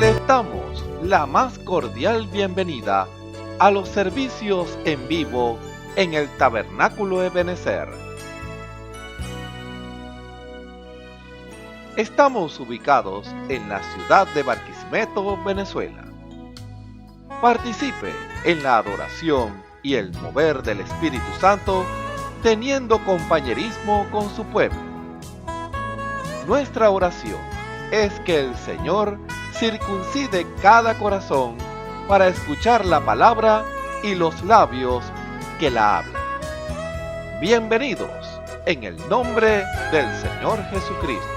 Les damos la más cordial bienvenida a los servicios en vivo en el Tabernáculo Ebenezer. Estamos ubicados en la ciudad de Barquisimeto, Venezuela. Participe en la adoración y el mover del Espíritu Santo, teniendo compañerismo con su pueblo. Nuestra oración es que el Señor circuncide cada corazón para escuchar la palabra y los labios que la hablan. Bienvenidos en el nombre del Señor Jesucristo.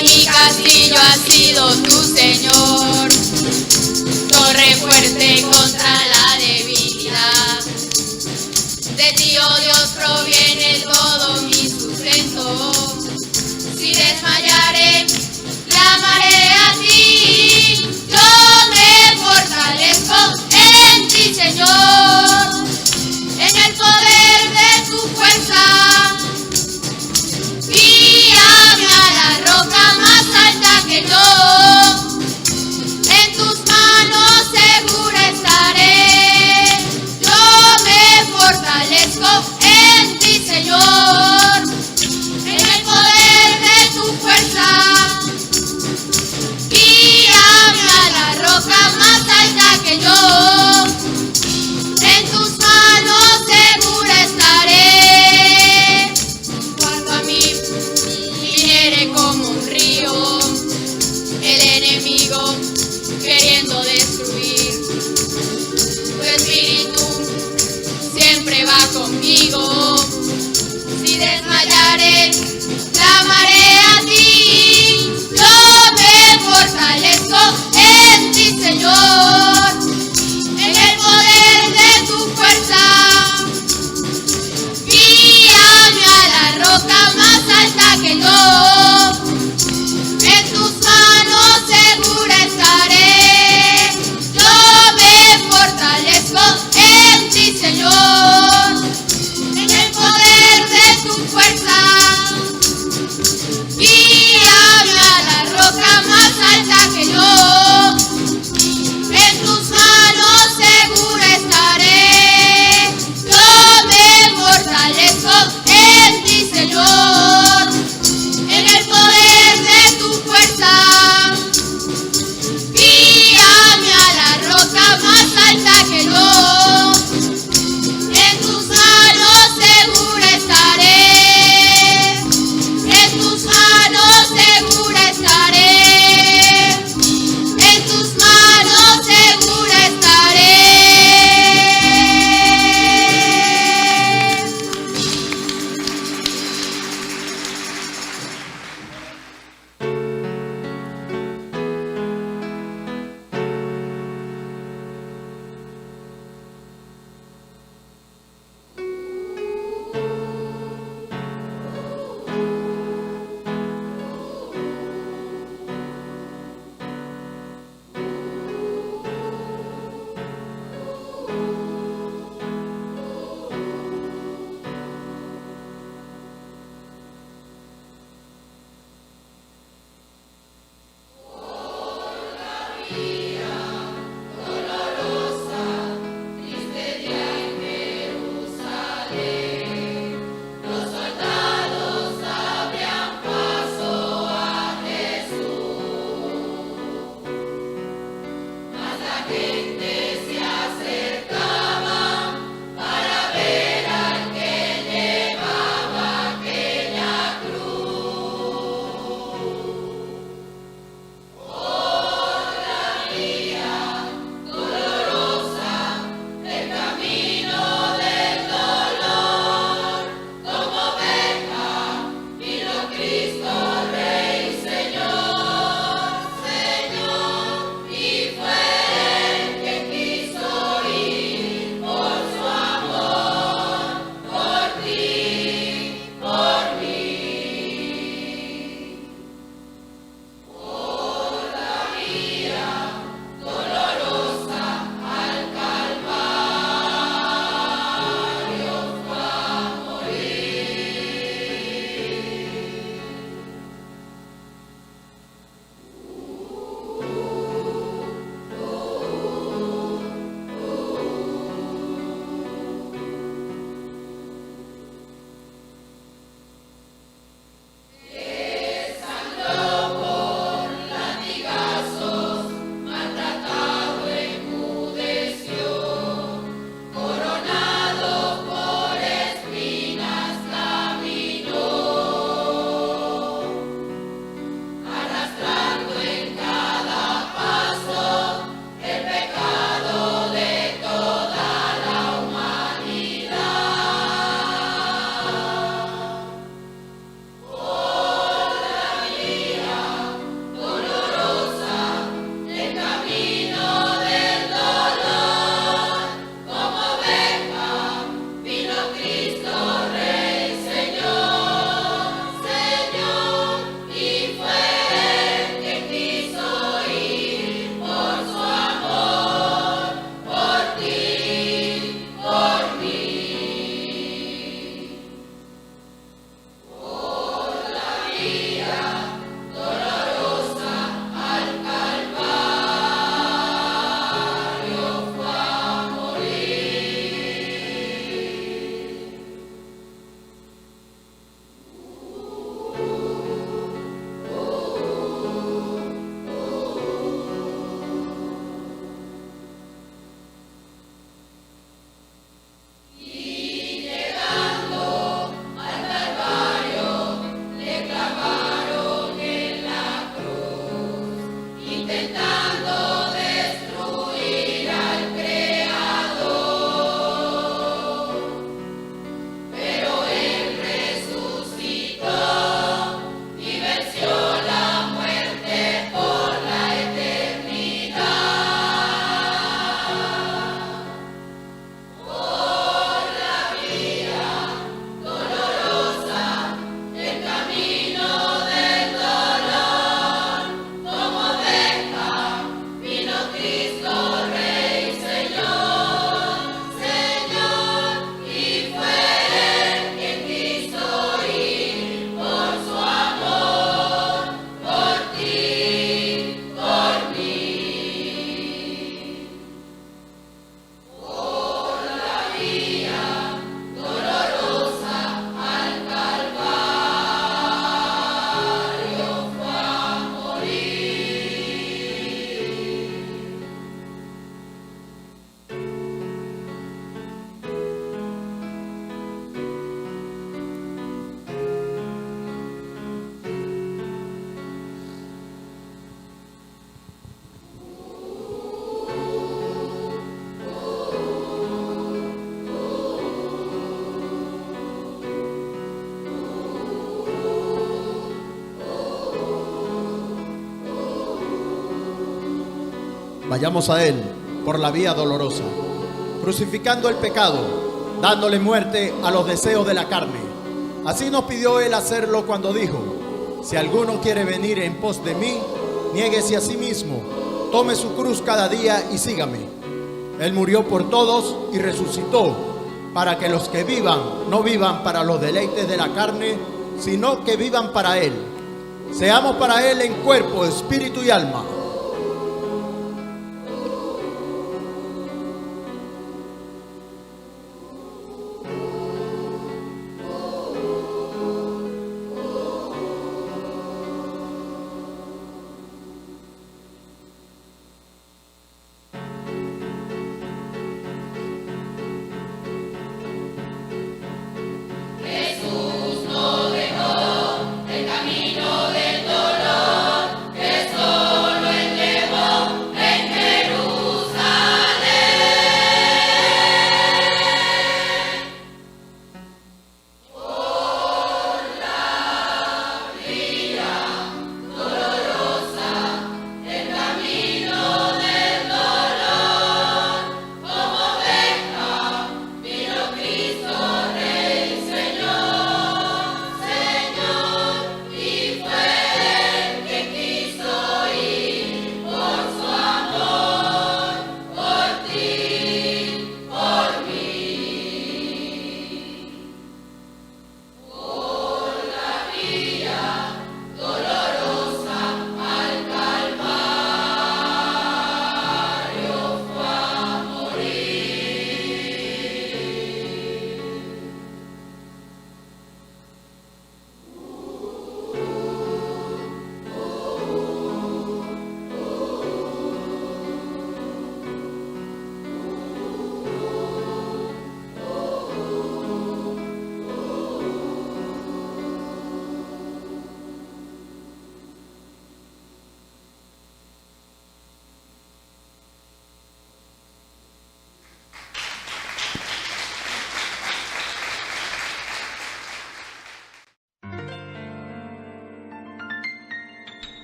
Mi castillo ha sido tu Señor, torre fuerte contra la debilidad. De ti, oh Dios, proviene todo mi sustento. Si desmayare, clamaré a ti. Yo me fortalezco en ti, Señor, en el poder de tu fuerza. Que yo, en tus manos segura estaré. Vayamos a Él por la vía dolorosa, crucificando el pecado, dándole muerte a los deseos de la carne. Así nos pidió Él hacerlo cuando dijo: si alguno quiere venir en pos de mí, niéguese a sí mismo, tome su cruz cada día y sígame. Él murió por todos y resucitó, para que los que vivan no vivan para los deleites de la carne, sino que vivan para Él. Seamos para Él en cuerpo, espíritu y alma.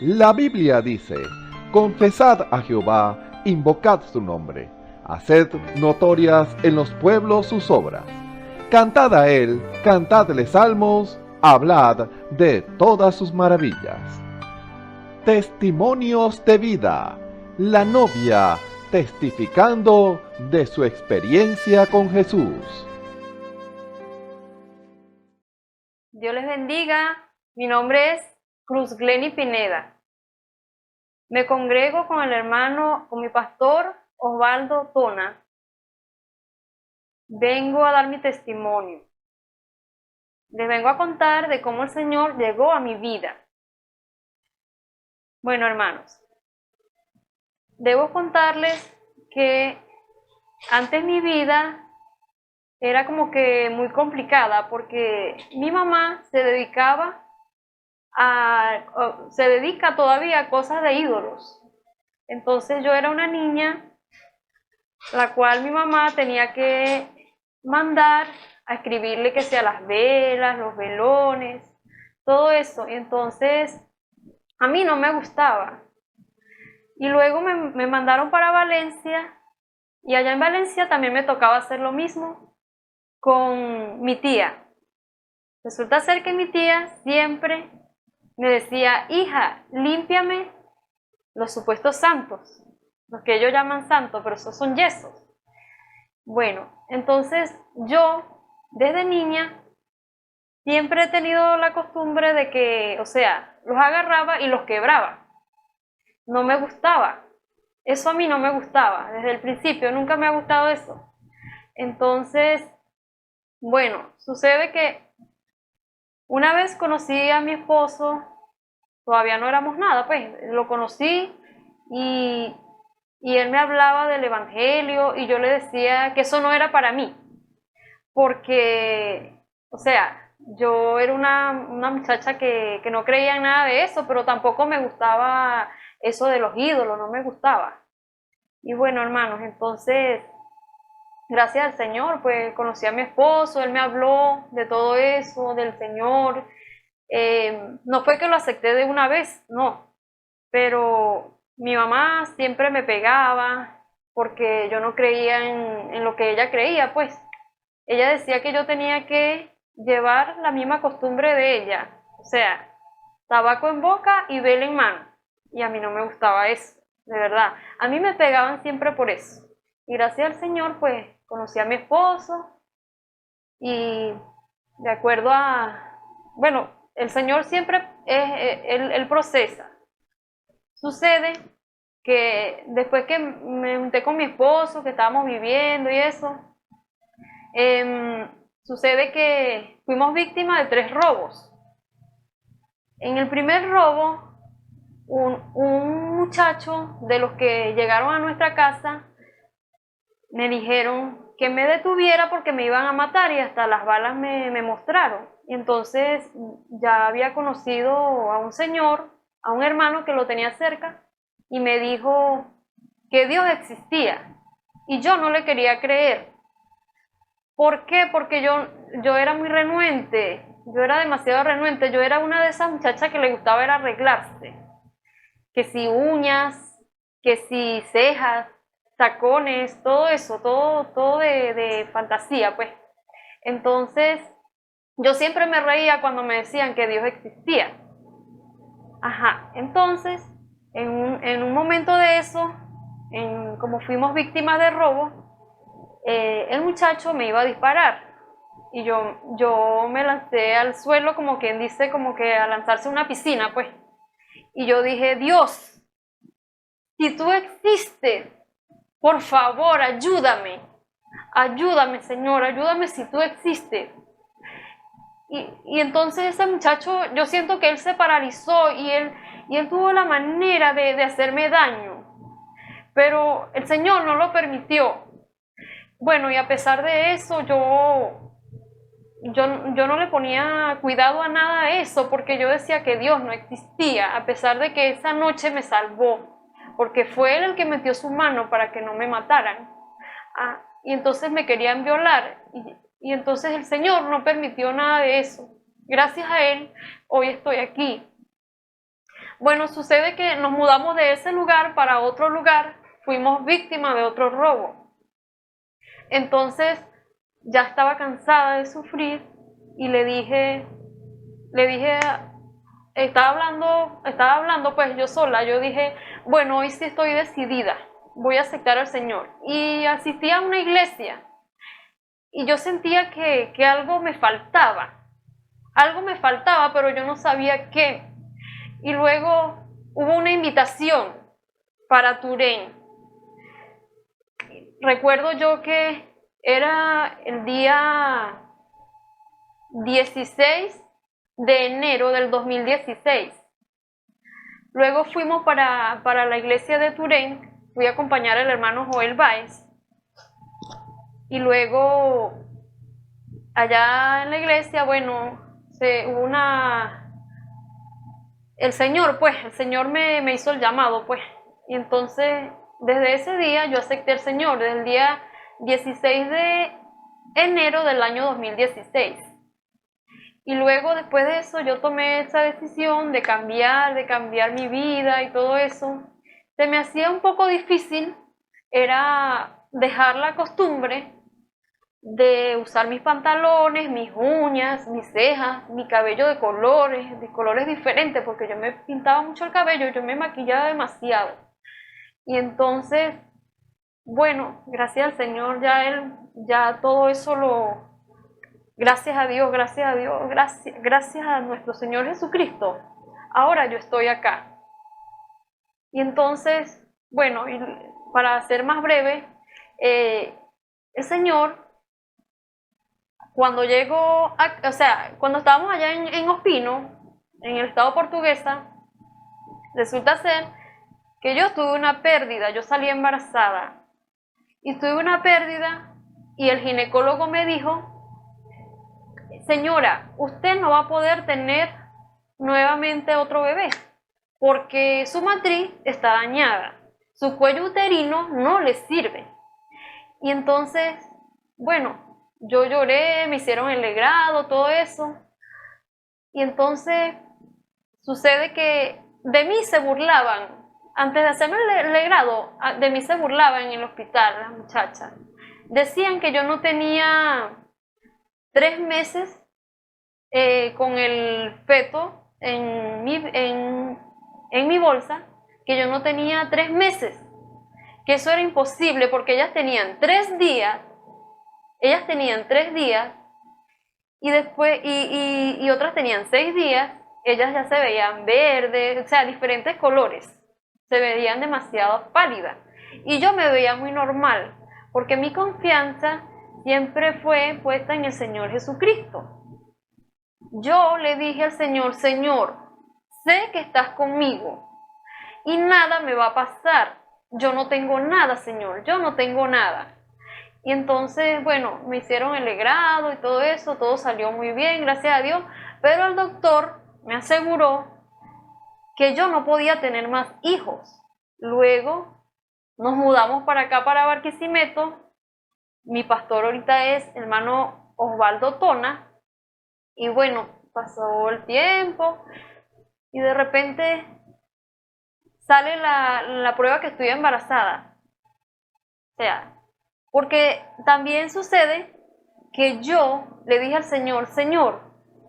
La Biblia dice: confesad a Jehová, invocad su nombre, haced notorias en los pueblos sus obras. Cantad a él, cantadle salmos, hablad de todas sus maravillas. Testimonios de vida. La novia testificando de su experiencia con Jesús. Dios les bendiga. Mi nombre es Cruz Glenny Pineda. Me congrego con mi pastor Osvaldo Tona. Vengo a dar mi testimonio. Les vengo a contar de cómo el Señor llegó a mi vida. Bueno, hermanos, debo contarles que antes mi vida era como que muy complicada porque mi mamá se dedica todavía a cosas de ídolos. Entonces yo era una niña la cual mi mamá tenía que mandar a escribirle que sea las velas, los velones, todo eso. Entonces a mí no me gustaba. Y luego me mandaron para Valencia, y allá en Valencia también me tocaba hacer lo mismo con mi tía. Resulta ser que mi tía siempre me decía: hija, límpiame los supuestos santos, los que ellos llaman santos, pero esos son yesos. Bueno, entonces yo, desde niña, siempre he tenido la costumbre de que, los agarraba y los quebraba. No me gustaba. Eso a mí no me gustaba. Desde el principio nunca me ha gustado eso. Entonces, bueno, sucede que una vez conocí a mi esposo, todavía no éramos nada, pues lo conocí y él me hablaba del evangelio y yo le decía que eso no era para mí, porque, yo era una muchacha que no creía en nada de eso, pero tampoco me gustaba eso de los ídolos, no me gustaba. Y bueno, hermanos, entonces, gracias al Señor, pues conocí a mi esposo, él me habló de todo eso, del Señor. No fue que lo acepté de una vez, no, pero Mi mamá siempre me pegaba porque yo no creía en lo que ella creía, pues. Ella decía que yo tenía que llevar la misma costumbre de ella, o sea, tabaco en boca y vela en mano. Y a mí no me gustaba eso, de verdad. A mí me pegaban siempre por eso. Y gracias al Señor, pues, conocí a mi esposo y de acuerdo a, bueno, el Señor siempre él procesa. Sucede que después que me junté con mi esposo, que estábamos viviendo y eso, sucede que fuimos víctimas de 3 robos. En el primer robo, un muchacho de los que llegaron a nuestra casa me dijeron que me detuviera porque me iban a matar y hasta las balas me mostraron. Y entonces ya había conocido a un señor, a un hermano que lo tenía cerca, y me dijo que Dios existía. Y yo no le quería creer. ¿Por qué? Porque yo era muy renuente, yo era demasiado renuente, yo era una de esas muchachas que le gustaba era arreglarse. Que si uñas, que si cejas, tacones, todo eso, todo de fantasía, pues. Entonces, yo siempre me reía cuando me decían que Dios existía. Ajá, entonces, en un momento de eso, como fuimos víctimas de robo, el muchacho me iba a disparar. Y yo me lancé al suelo, como quien dice, como que a lanzarse a una piscina, pues. Y yo dije, Dios, si tú existes, por favor, ayúdame. Ayúdame, Señor, ayúdame si tú existes. Y entonces ese muchacho, yo siento que él se paralizó y él tuvo la manera de hacerme daño. Pero el Señor no lo permitió. Bueno, y a pesar de eso, yo no le ponía cuidado a nada de eso, porque yo decía que Dios no existía, a pesar de que esa noche me salvó, porque fue Él el que metió su mano para que no me mataran. Y entonces me querían violar, y entonces el Señor no permitió nada de eso. Gracias a Él, hoy estoy aquí. Bueno, sucede que nos mudamos de ese lugar para otro lugar, fuimos víctimas de otro robo. Entonces, ya estaba cansada de sufrir y le dije, estaba hablando pues yo sola, yo dije, bueno, hoy sí estoy decidida, voy a aceptar al Señor. Y asistí a una iglesia y yo sentía que algo me faltaba, pero yo no sabía qué. Y luego hubo una invitación para Turén. Recuerdo yo que era el día 16 de enero del 2016. Luego fuimos para la iglesia de Turén, fui a acompañar al hermano Joel Báez. Y luego, allá en la iglesia, bueno, hubo el Señor me hizo el llamado, pues. Y entonces, desde ese día yo acepté al Señor, desde el día 16 de enero del año 2016. Y luego, después de eso, yo tomé esa decisión de cambiar mi vida y todo eso. Se me hacía un poco difícil, era dejar la costumbre de usar mis pantalones, mis uñas, mis cejas, mi cabello de colores diferentes, porque yo me pintaba mucho el cabello, yo me maquillaba demasiado. Y entonces, bueno, gracias al Señor, ya todo eso gracias a Dios, gracias a nuestro Señor Jesucristo, ahora yo estoy acá. Y entonces, bueno, y para ser más breve, el Señor, cuando cuando estábamos allá en Ospino, en el estado Portuguesa, resulta ser que yo tuve una pérdida, yo salí embarazada, y tuve una pérdida, y el ginecólogo me dijo, señora, usted no va a poder tener nuevamente otro bebé, porque su matriz está dañada, su cuello uterino no le sirve. Y entonces, bueno, yo lloré, me hicieron el legrado, todo eso. Y entonces sucede que de mí se burlaban, antes de hacerme el legrado, de mí se burlaban en el hospital las muchachas. Decían que yo no tenía 3 meses con el feto en mi bolsa, que yo no tenía 3 meses, que eso era imposible porque ellas tenían 3 días, y después y otras tenían 6 días, ellas ya se veían verdes, o sea, diferentes colores, se veían demasiado pálidas, y yo me veía muy normal, porque mi confianza siempre fue puesta en el Señor Jesucristo. Yo le dije al Señor: Señor, sé que estás conmigo y nada me va a pasar. Yo no tengo nada, Señor, yo no tengo nada. Y entonces, bueno, me hicieron el legrado y todo eso, todo salió muy bien, gracias a Dios, pero el doctor me aseguró que yo no podía tener más hijos. Luego nos mudamos para acá, para Barquisimeto. Mi pastor ahorita es hermano Osvaldo Tona. Y bueno, pasó el tiempo y de repente sale la prueba que estoy embarazada. O sea, porque también sucede que yo le dije al Señor: Señor,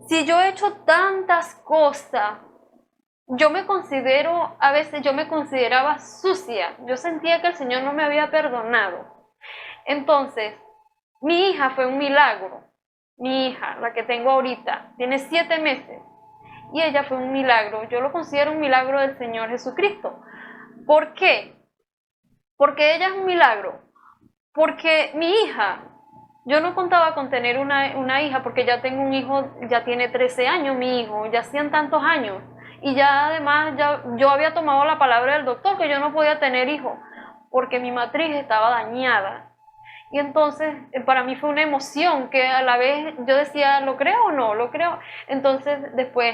si yo he hecho tantas cosas, a veces yo me consideraba sucia, yo sentía que el Señor no me había perdonado. Entonces, mi hija fue un milagro. Mi hija, la que tengo ahorita, tiene 7 meses y ella fue un milagro. Yo lo considero un milagro del Señor Jesucristo. ¿Por qué? Porque ella es un milagro. Porque mi hija, yo no contaba con tener una hija, porque ya tengo un hijo, ya tiene 13 años mi hijo, ya hacían tantos años. Y ya además yo había tomado la palabra del doctor que yo no podía tener hijos, porque mi matriz estaba dañada. Y entonces para mí fue una emoción que a la vez yo decía: ¿lo creo o no? ¿Lo creo? Entonces después,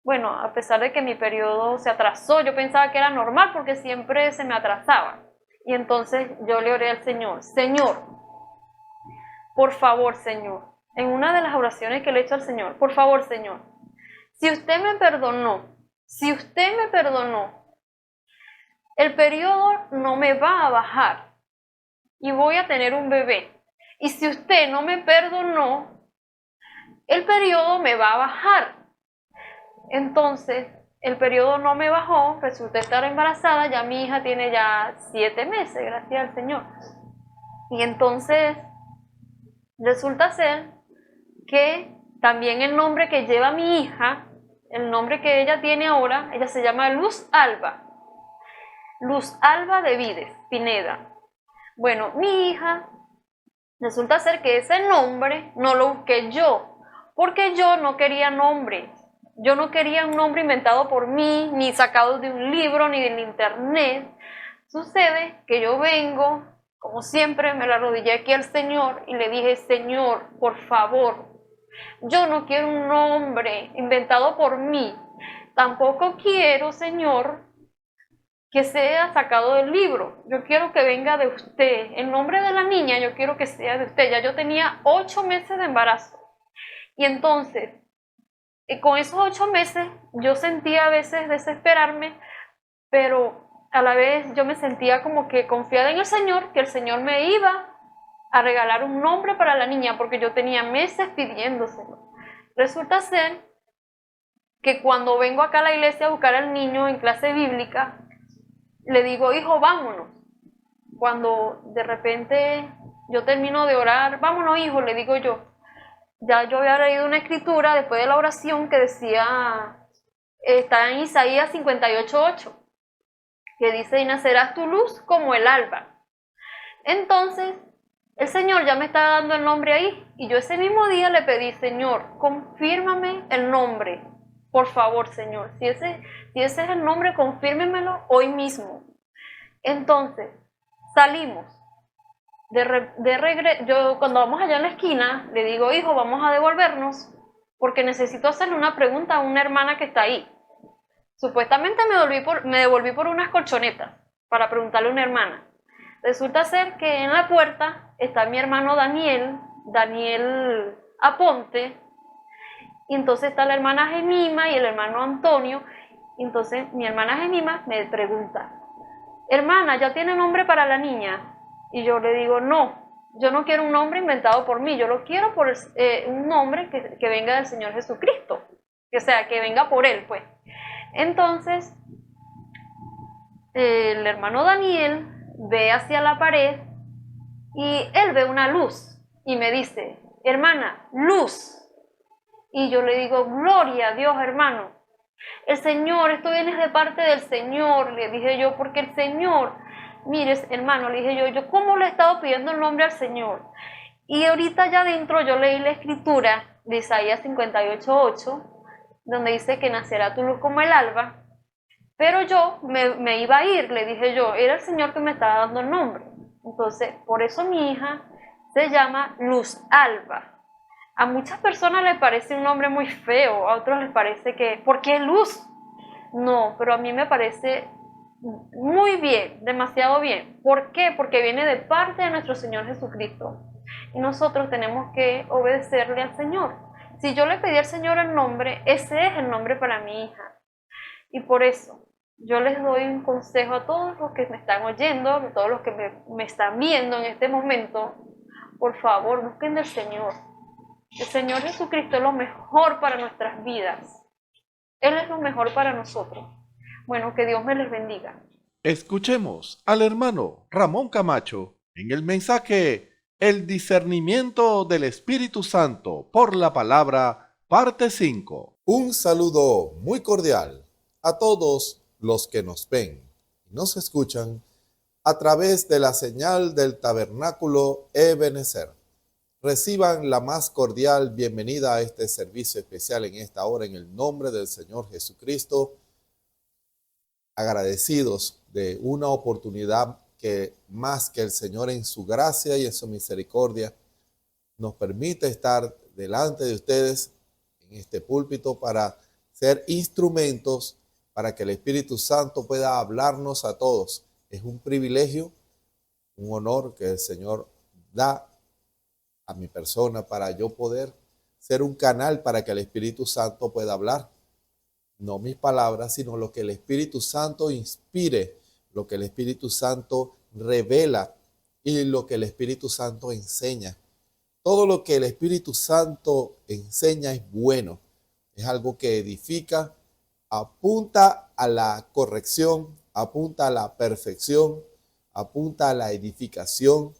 bueno, a pesar de que mi periodo se atrasó, yo pensaba que era normal porque siempre se me atrasaba. Y entonces yo le oré al Señor: Señor, por favor, Señor, en una de las oraciones que le he hecho al Señor: por favor, Señor, si usted me perdonó, el periodo no me va a bajar y voy a tener un bebé. Y si usted no me perdonó, el periodo me va a bajar. Entonces, el periodo no me bajó, resulté estar embarazada, ya mi hija tiene ya 7 meses, gracias al Señor. Y entonces, resulta ser que también el nombre que lleva mi hija, el nombre que ella tiene ahora, ella se llama Luz Alba de Vides, Pineda. Bueno, mi hija, resulta ser que ese nombre no lo busqué yo, porque yo no quería nombre. Yo no quería un nombre inventado por mí, ni sacado de un libro, ni del internet. Sucede que yo vengo, como siempre, me la arrodillé aquí al Señor y le dije: Señor, por favor, yo no quiero un nombre inventado por mí. Tampoco quiero, Señor, que sea sacado del libro. Yo quiero que venga de usted. El nombre de la niña yo quiero que sea de usted. Ya yo tenía 8 meses de embarazo. Y entonces, con esos 8 meses, yo sentía a veces desesperarme, pero a la vez yo me sentía como que confiada en el Señor, que el Señor me iba a regalar un nombre para la niña, porque yo tenía meses pidiéndoselo. Resulta ser que cuando vengo acá a la iglesia a buscar al niño en clase bíblica, le digo: hijo, vámonos. Cuando de repente yo termino de orar: vámonos, hijo, le digo yo. Ya yo había leído una escritura después de la oración que decía, está en Isaías 58:8, que dice: y nacerás tu luz como el alba. Entonces, el Señor ya me estaba dando el nombre ahí, y yo ese mismo día le pedí: Señor, confírmame el nombre. Por favor, Señor, si ese es el nombre, confírmemelo hoy mismo. Entonces, salimos. Yo cuando vamos allá en la esquina, le digo: hijo, vamos a devolvernos, porque necesito hacerle una pregunta a una hermana que está ahí. Supuestamente me devolví por unas colchonetas para preguntarle a una hermana. Resulta ser que en la puerta está mi hermano Daniel Aponte, y entonces está la hermana Gemima y el hermano Antonio, Entonces mi hermana Gemima me pregunta, hermana, ¿ya tiene nombre para la niña? Y yo le digo, no, yo no quiero un nombre inventado por mí, yo lo quiero por un nombre que venga del Señor Jesucristo, o sea, que venga por Él, pues. Entonces, el hermano Daniel ve hacia la pared y él ve una luz y me dice, hermana, luz. Y yo le digo, gloria a Dios, hermano. El Señor, esto viene de parte del Señor, le dije yo, porque el Señor, mire, hermano, le dije yo, ¿cómo le he estado pidiendo el nombre al Señor? Y ahorita ya adentro yo leí la escritura de Isaías 58:8, donde dice que nacerá tu luz como el alba, pero yo me iba a ir, le dije yo, era el Señor que me estaba dando el nombre. Entonces, por eso mi hija se llama Luz Alba. A muchas personas les parece un nombre muy feo, a otros les parece que, ¿por qué luz? No, pero a mí me parece muy bien, demasiado bien. ¿Por qué? Porque viene de parte de nuestro Señor Jesucristo. Y nosotros tenemos que obedecerle al Señor. Si yo le pedí al Señor el nombre, ese es el nombre para mi hija. Y por eso yo les doy un consejo a todos los que me están oyendo, a todos los que me están viendo en este momento. Por favor, busquen del Señor. El Señor Jesucristo es lo mejor para nuestras vidas. Él es lo mejor para nosotros. Bueno, que Dios me les bendiga. Escuchemos al hermano Ramón Camacho en el mensaje El discernimiento del Espíritu Santo por la palabra, parte 5. Un saludo muy cordial a todos los que nos ven y nos escuchan a través de la señal del Tabernáculo Ebenezer. Reciban la más cordial bienvenida a este servicio especial en esta hora en el nombre del Señor Jesucristo. Agradecidos de una oportunidad que más que el Señor en su gracia y en su misericordia nos permite estar delante de ustedes en este púlpito para ser instrumentos para que el Espíritu Santo pueda hablarnos a todos. Es un privilegio, un honor que el Señor da a mi persona para yo poder ser un canal para que el Espíritu Santo pueda hablar. No mis palabras, sino lo que el Espíritu Santo inspire, lo que el Espíritu Santo revela y lo que el Espíritu Santo enseña. Todo lo que el Espíritu Santo enseña es bueno, es algo que edifica, apunta a la corrección, apunta a la perfección, apunta a la edificación,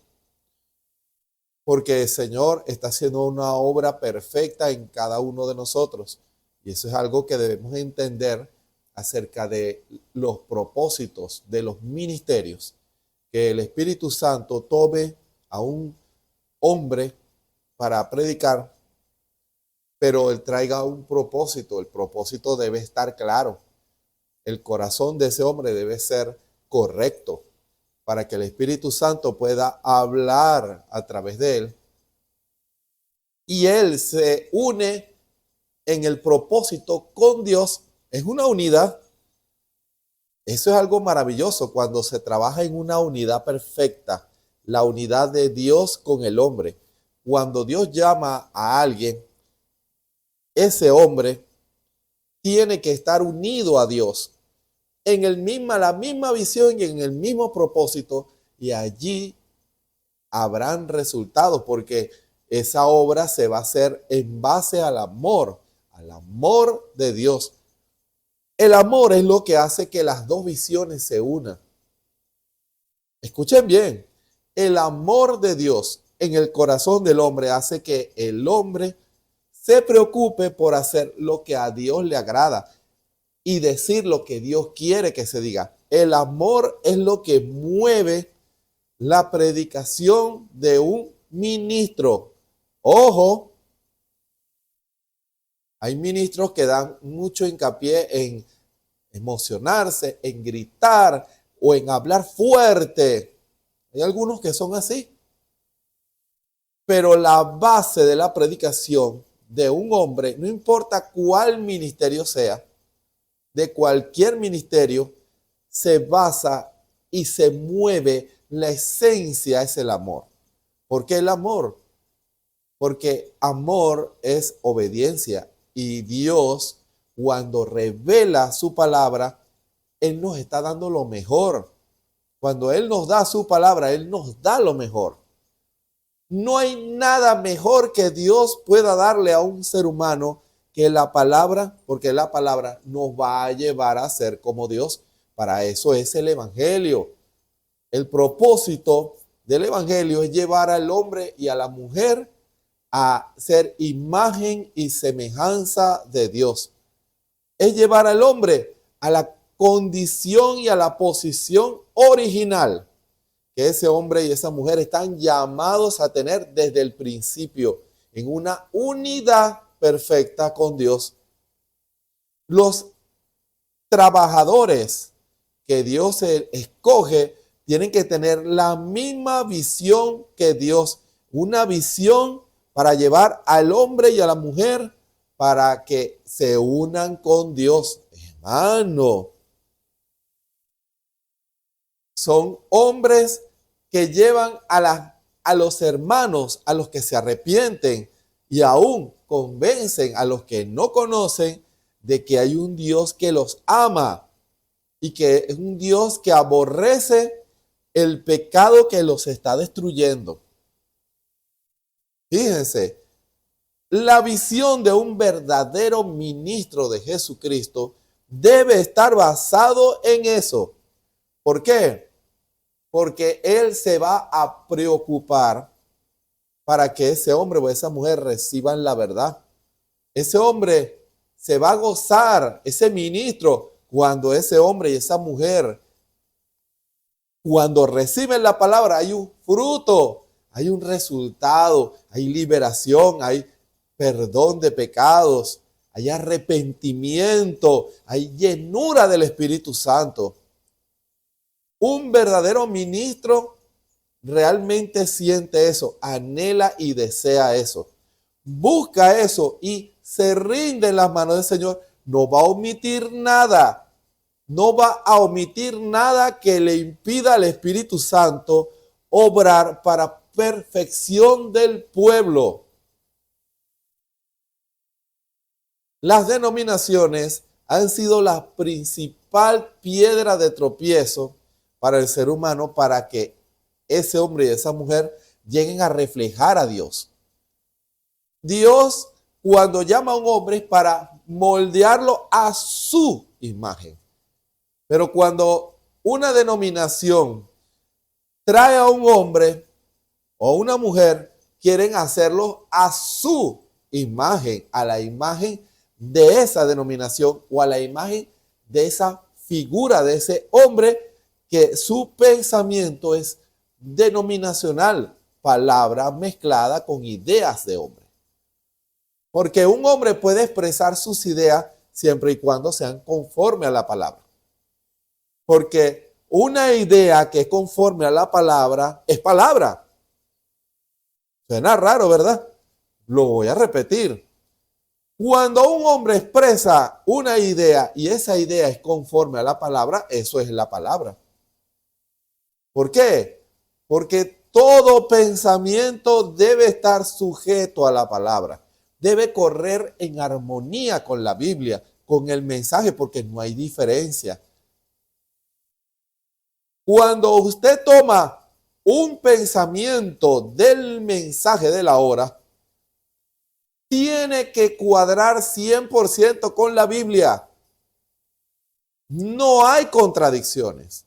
porque el Señor está haciendo una obra perfecta en cada uno de nosotros. Y eso es algo que debemos entender acerca de los propósitos de los ministerios. Que el Espíritu Santo tome a un hombre para predicar, pero él traiga un propósito. El propósito debe estar claro. El corazón de ese hombre debe ser correcto para que el Espíritu Santo pueda hablar a través de él. Y él se une en el propósito con Dios. Es una unidad. Eso es algo maravilloso cuando se trabaja en una unidad perfecta, la unidad de Dios con el hombre. Cuando Dios llama a alguien, ese hombre tiene que estar unido a Dios en la misma visión y en el mismo propósito, y allí habrán resultados, porque esa obra se va a hacer en base al amor de Dios. El amor es lo que hace que las dos visiones se unan. Escuchen bien, el amor de Dios en el corazón del hombre hace que el hombre se preocupe por hacer lo que a Dios le agrada y decir lo que Dios quiere que se diga. El amor es lo que mueve la predicación de un ministro. Ojo, hay ministros que dan mucho hincapié en emocionarse, en gritar o en hablar fuerte. Hay algunos que son así. Pero la base de la predicación de un hombre, no importa cuál ministerio sea, de cualquier ministerio, se basa y se mueve, la esencia es el amor. ¿Por qué el amor? Porque amor es obediencia y Dios cuando revela su palabra, Él nos está dando lo mejor. Cuando Él nos da su palabra, Él nos da lo mejor. No hay nada mejor que Dios pueda darle a un ser humano que la palabra, porque la palabra nos va a llevar a ser como Dios. Para eso es el Evangelio. El propósito del Evangelio es llevar al hombre y a la mujer a ser imagen y semejanza de Dios. Es llevar al hombre a la condición y a la posición original que ese hombre y esa mujer están llamados a tener desde el principio, en una unidad perfecta con Dios. Los trabajadores que Dios escoge tienen que tener la misma visión que Dios, una visión para llevar al hombre y a la mujer para que se unan con Dios. Hermano, son hombres que llevan a los hermanos, a los que se arrepienten y aún convencen a los que no conocen de que hay un Dios que los ama y que es un Dios que aborrece el pecado que los está destruyendo. Fíjense, la visión de un verdadero ministro de Jesucristo debe estar basado en eso. ¿Por qué? Porque Él se va a preocupar para que ese hombre o esa mujer reciban la verdad. Ese hombre se va a gozar, ese ministro, cuando ese hombre y esa mujer, cuando reciben la palabra, hay un fruto, hay un resultado, hay liberación, hay perdón de pecados, hay arrepentimiento, hay llenura del Espíritu Santo. Un verdadero ministro realmente siente eso, anhela y desea eso. Busca eso y se rinde en las manos del Señor. No va a omitir nada. No va a omitir nada que le impida al Espíritu Santo obrar para perfección del pueblo. Las denominaciones han sido la principal piedra de tropiezo para el ser humano, para que ese hombre y esa mujer lleguen a reflejar a Dios. Dios, cuando llama a un hombre, es para moldearlo a su imagen. Pero cuando una denominación trae a un hombre o una mujer, quieren hacerlo a su imagen, a la imagen de esa denominación o a la imagen de esa figura, de ese hombre que su pensamiento es denominacional, palabra mezclada con ideas de hombre. Porque un hombre puede expresar sus ideas siempre y cuando sean conforme a la palabra. Porque una idea que es conforme a la palabra es palabra. Suena raro, ¿verdad? Lo voy a repetir. Cuando un hombre expresa una idea y esa idea es conforme a la palabra, eso es la palabra. ¿Por qué? Porque todo pensamiento debe estar sujeto a la palabra. Debe correr en armonía con la Biblia, con el mensaje, porque no hay diferencia. Cuando usted toma un pensamiento del mensaje de la hora, tiene que cuadrar 100% con la Biblia. No hay contradicciones.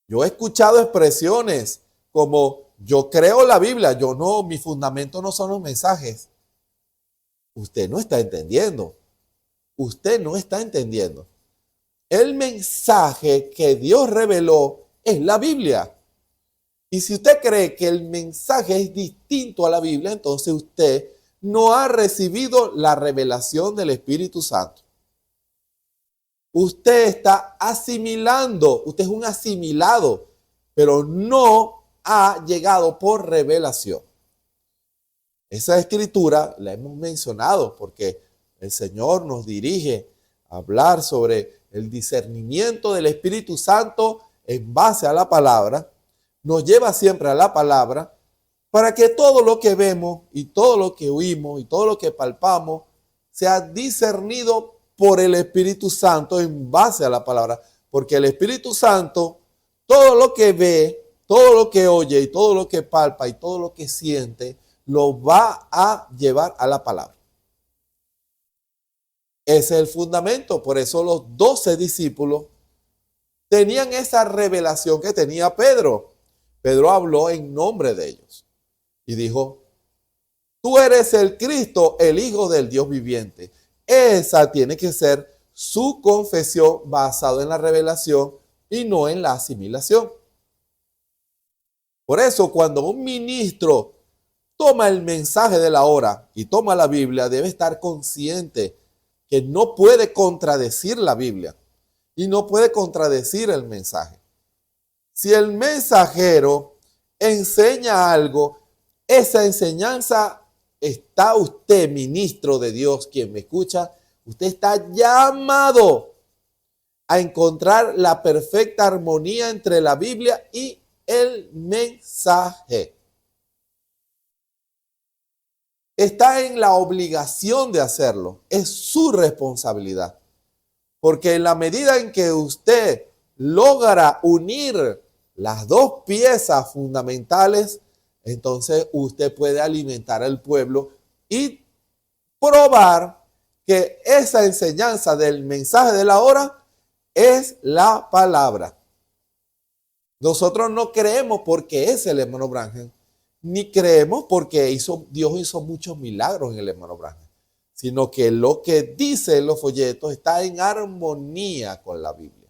Yo he escuchado expresiones como yo creo la Biblia, yo no, mi fundamento no son los mensajes. Usted no está entendiendo. Usted no está entendiendo. El mensaje que Dios reveló es la Biblia. Y si usted cree que el mensaje es distinto a la Biblia, entonces usted no ha recibido la revelación del Espíritu Santo. Usted está asimilando, usted es un asimilado, pero no ha llegado por revelación. Esa escritura la hemos mencionado porque el Señor nos dirige a hablar sobre el discernimiento del Espíritu Santo en base a la palabra. Nos lleva siempre a la palabra para que todo lo que vemos y todo lo que oímos y todo lo que palpamos sea discernido por el Espíritu Santo en base a la palabra, porque el Espíritu Santo, todo lo que ve, todo lo que oye y todo lo que palpa y todo lo que siente, lo va a llevar a la palabra. Ese es el fundamento. Por eso los 12 discípulos tenían esa revelación que tenía Pedro. Pedro habló en nombre de ellos y dijo: tú eres el Cristo, el Hijo del Dios viviente. Esa tiene que ser su confesión basada en la revelación y no en la asimilación. Por eso, cuando un ministro toma el mensaje de la hora y toma la Biblia, debe estar consciente que no puede contradecir la Biblia y no puede contradecir el mensaje. Si el mensajero enseña algo, esa enseñanza, está usted, ministro de Dios, quien me escucha, usted está llamado a encontrar la perfecta armonía entre la Biblia y el mensaje. Está en la obligación de hacerlo. Es su responsabilidad. Porque en la medida en que usted logra unir las dos piezas fundamentales, entonces usted puede alimentar al pueblo y probar que esa enseñanza del mensaje de la hora es la palabra. Nosotros no creemos porque es el hermano Branham, ni creemos porque Dios hizo muchos milagros en el hermano Branham, sino que lo que dice en los folletos está en armonía con la Biblia.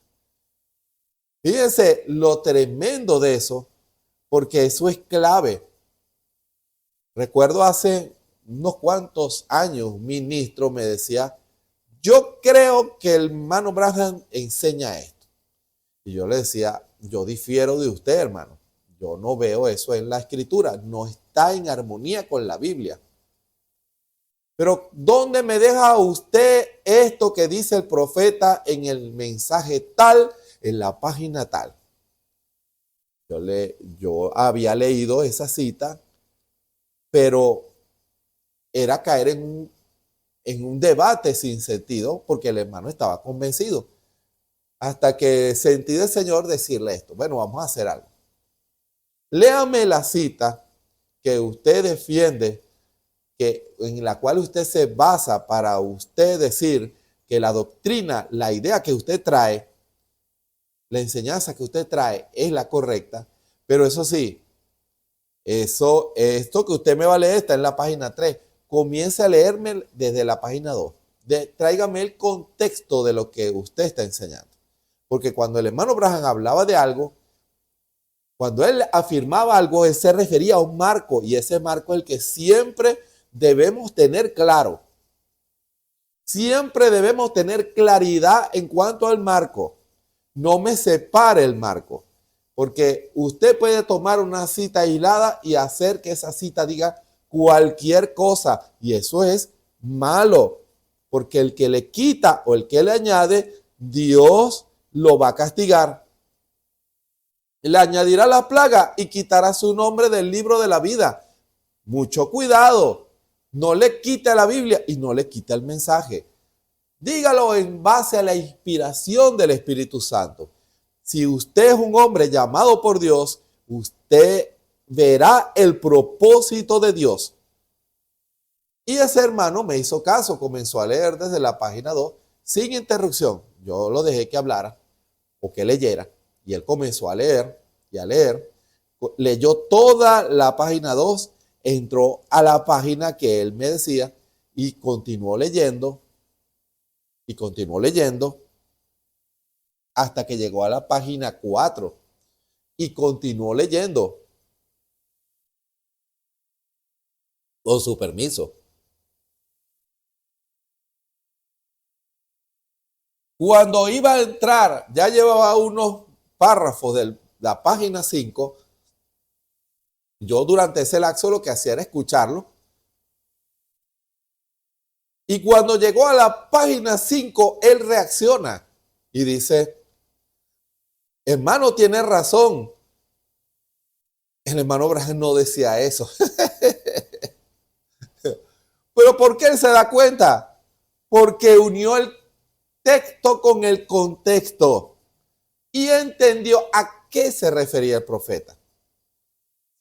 Fíjense lo tremendo de eso, porque eso es clave. Recuerdo hace unos cuantos años, un ministro me decía: yo creo que el hermano Branham enseña esto. Y yo le decía: yo difiero de usted, hermano. Yo no veo eso en la escritura. No está en armonía con la Biblia. Pero ¿dónde me deja usted esto que dice el profeta en el mensaje tal, en la página tal? Yo había leído esa cita, pero era caer en un debate sin sentido, porque el hermano estaba convencido. Hasta que sentí del Señor decirle esto: bueno, vamos a hacer algo. Léame la cita que usted defiende, en la cual usted se basa para usted decir que la doctrina, la idea que usted trae, la enseñanza que usted trae es la correcta. Pero eso sí, esto que usted me va a leer está en la página 3. Comience a leerme desde la página 2. Tráigame el contexto de lo que usted está enseñando. Porque cuando el hermano Branham hablaba de algo, cuando él afirmaba algo, él se refería a un marco, y ese marco es el que siempre debemos tener claro. Siempre debemos tener claridad en cuanto al marco. No me separe el marco, porque usted puede tomar una cita aislada y hacer que esa cita diga cualquier cosa, y eso es malo, porque el que le quita o el que le añade, Dios lo va a castigar. Le añadirá la plaga y quitará su nombre del libro de la vida. Mucho cuidado. No le quite la Biblia y no le quite el mensaje. Dígalo en base a la inspiración del Espíritu Santo. Si usted es un hombre llamado por Dios, usted verá el propósito de Dios. Y ese hermano me hizo caso, comenzó a leer desde la página 2 sin interrupción. Yo lo dejé que hablara o que leyera. Y él comenzó a leer y a leer. Leyó toda la página 2, entró a la página que él me decía y continuó leyendo hasta que llegó a la página 4 y continuó leyendo. Con su permiso. Cuando iba a entrar, ya llevaba unos párrafos de la página 5. Yo durante ese lapso lo que hacía era escucharlo. Y cuando llegó a la página 5, él reacciona y dice: hermano, tiene razón. El hermano Branham no decía eso. Pero ¿por qué él se da cuenta? porque unió el texto con el contexto y entendió a qué se refería el profeta.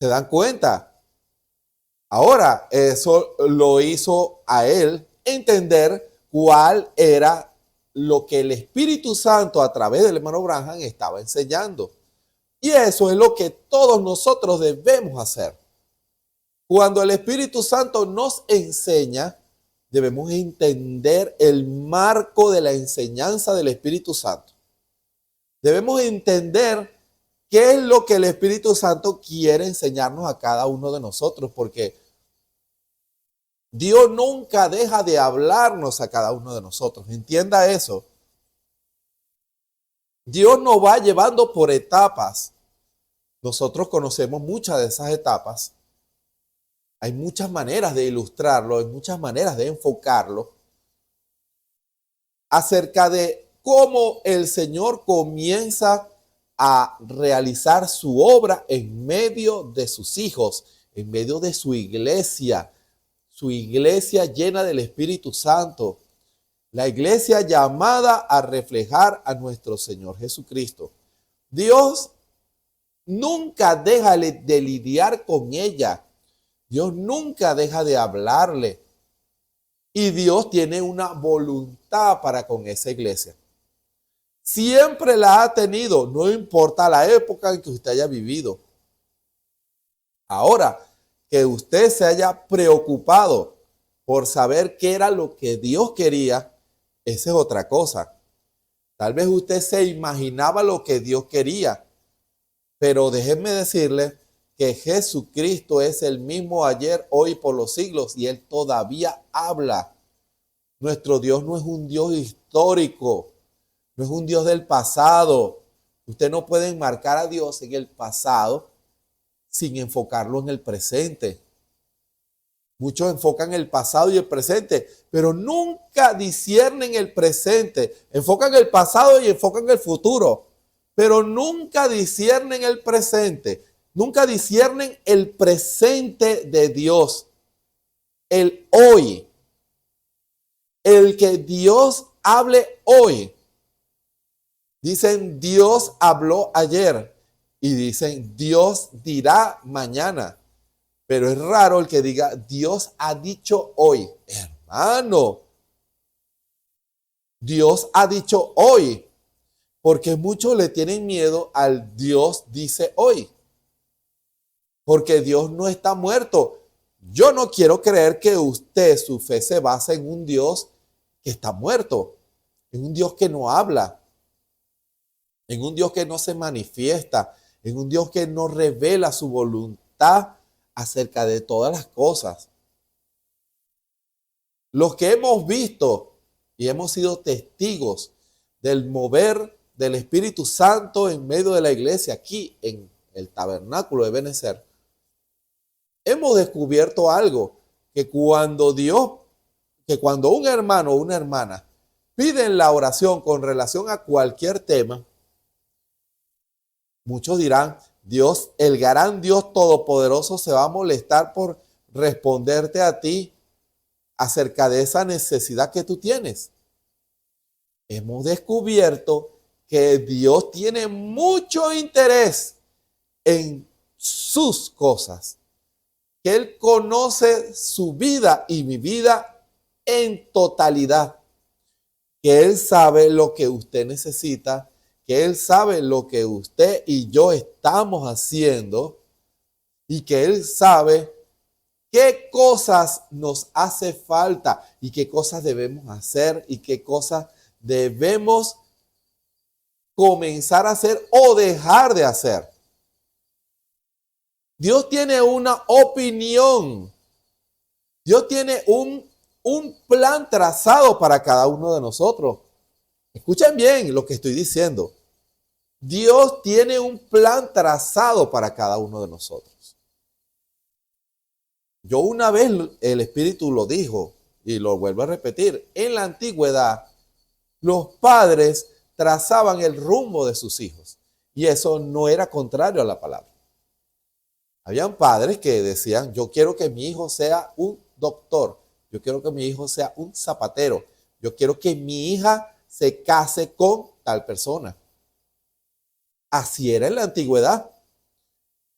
¿Se dan cuenta? Ahora, eso lo hizo a él entender cuál era lo que el Espíritu Santo a través del hermano Branham estaba enseñando. Y eso es lo que todos nosotros debemos hacer. Cuando el Espíritu Santo nos enseña, debemos entender el marco de la enseñanza del Espíritu Santo. Debemos entender qué es lo que el Espíritu Santo quiere enseñarnos a cada uno de nosotros, porque Dios nunca deja de hablarnos a cada uno de nosotros. Entienda eso. Dios nos va llevando por etapas. Nosotros conocemos muchas de esas etapas. Hay muchas maneras de ilustrarlo, hay muchas maneras de enfocarlo acerca de cómo el Señor comienza a realizar su obra en medio de sus hijos, en medio de su iglesia llena del Espíritu Santo, la iglesia llamada a reflejar a nuestro Señor Jesucristo. Dios nunca deja de lidiar con ella. Dios nunca deja de hablarle. Y Dios tiene una voluntad para con esa iglesia. Siempre la ha tenido, no importa la época en que usted haya vivido. Ahora, que usted se haya preocupado por saber qué era lo que Dios quería, esa es otra cosa. Tal vez usted se imaginaba lo que Dios quería, pero déjenme decirle que Jesucristo es el mismo ayer, hoy y por los siglos, y Él todavía habla. Nuestro Dios no es un Dios histórico, no es un Dios del pasado. Usted no puede enmarcar a Dios en el pasado sin enfocarlo en el presente. Muchos enfocan el pasado y el presente, pero nunca disciernen el presente. Enfocan el pasado y enfocan el futuro, pero nunca disciernen el presente. Nunca disciernen el presente de Dios, el hoy, el que Dios hable hoy. Dicen Dios habló ayer y dicen Dios dirá mañana, pero es raro el que diga Dios ha dicho hoy. Hermano, Dios ha dicho hoy, porque muchos le tienen miedo al Dios dice hoy. Porque Dios no está muerto. Yo no quiero creer que usted, su fe se basa en un Dios que está muerto, en un Dios que no habla, en un Dios que no se manifiesta, en un Dios que no revela su voluntad acerca de todas las cosas. Los que hemos visto y hemos sido testigos del mover del Espíritu Santo en medio de la iglesia, aquí en el tabernáculo de Benecer, hemos descubierto algo, que cuando un hermano o una hermana piden la oración con relación a cualquier tema, muchos dirán, Dios, el gran Dios todopoderoso se va a molestar por responderte a ti acerca de esa necesidad que tú tienes. Hemos descubierto que Dios tiene mucho interés en sus cosas, que Él conoce su vida y mi vida en totalidad, que Él sabe lo que usted necesita, que Él sabe lo que usted y yo estamos haciendo y que Él sabe qué cosas nos hace falta y qué cosas debemos hacer y qué cosas debemos comenzar a hacer o dejar de hacer. Dios tiene una opinión. Dios tiene un plan trazado para cada uno de nosotros. Escuchen bien lo que estoy diciendo. Dios tiene un plan trazado para cada uno de nosotros. Yo una vez el Espíritu lo dijo y lo vuelvo a repetir. En la antigüedad, los padres trazaban el rumbo de sus hijos y eso no era contrario a la palabra. Habían padres que decían, yo quiero que mi hijo sea un doctor, yo quiero que mi hijo sea un zapatero, Yo quiero que mi hija se case con tal persona. Así era en la antigüedad.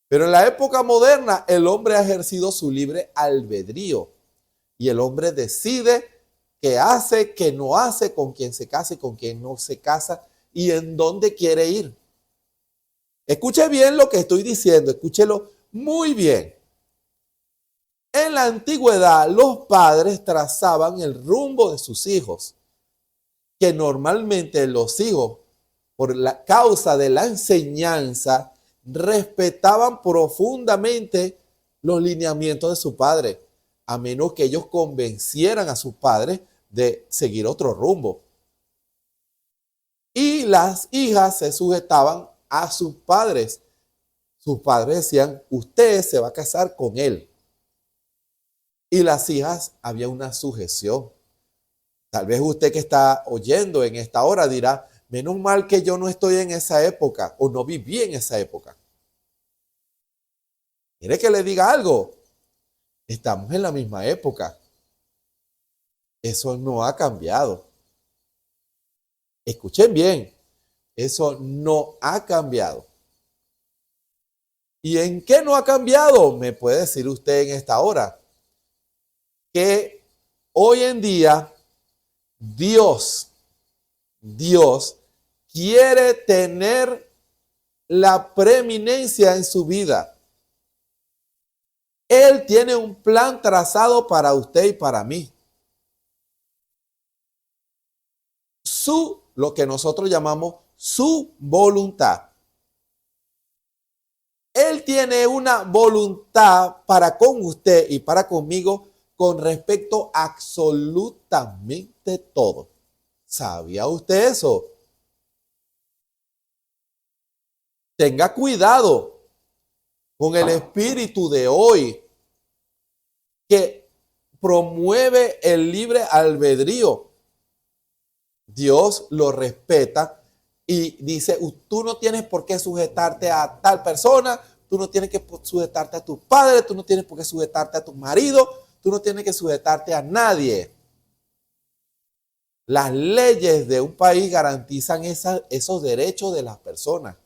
Pero en la época moderna, el hombre ha ejercido su libre albedrío. Y el hombre decide qué hace, qué no hace, con quién se casa y con quién no se casa y en dónde quiere ir. Escuche bien lo que estoy diciendo, escúchelo muy bien. En la antigüedad, los padres trazaban el rumbo de sus hijos, que normalmente los hijos, por la causa de la enseñanza, respetaban profundamente los lineamientos de su padre, a menos que ellos convencieran a sus padres de seguir otro rumbo. Y las hijas se sujetaban a sus padres. Sus padres decían, usted se va a casar con él. Y las hijas, había una sujeción. Tal vez usted que está oyendo en esta hora dirá, menos mal que yo no estoy en esa época o no viví en esa época. ¿Quiere que le diga algo? Estamos en la misma época. Eso no ha cambiado. Escuchen bien, eso no ha cambiado. ¿Y en qué no ha cambiado? Me puede decir usted en esta hora que hoy en día Dios quiere tener la preeminencia en su vida. Él tiene un plan trazado para usted y para mí. Lo que nosotros llamamos su voluntad. Él tiene una voluntad para con usted y para conmigo con respecto a absolutamente todo. ¿Sabía usted eso? Tenga cuidado con el espíritu de hoy que promueve el libre albedrío. Dios lo respeta y dice, tú no tienes por qué sujetarte a tal persona, tú no tienes que sujetarte a tu padre, tú no tienes por qué sujetarte a tu marido, tú no tienes que sujetarte a nadie. Las leyes de un país garantizan esos derechos de las personas.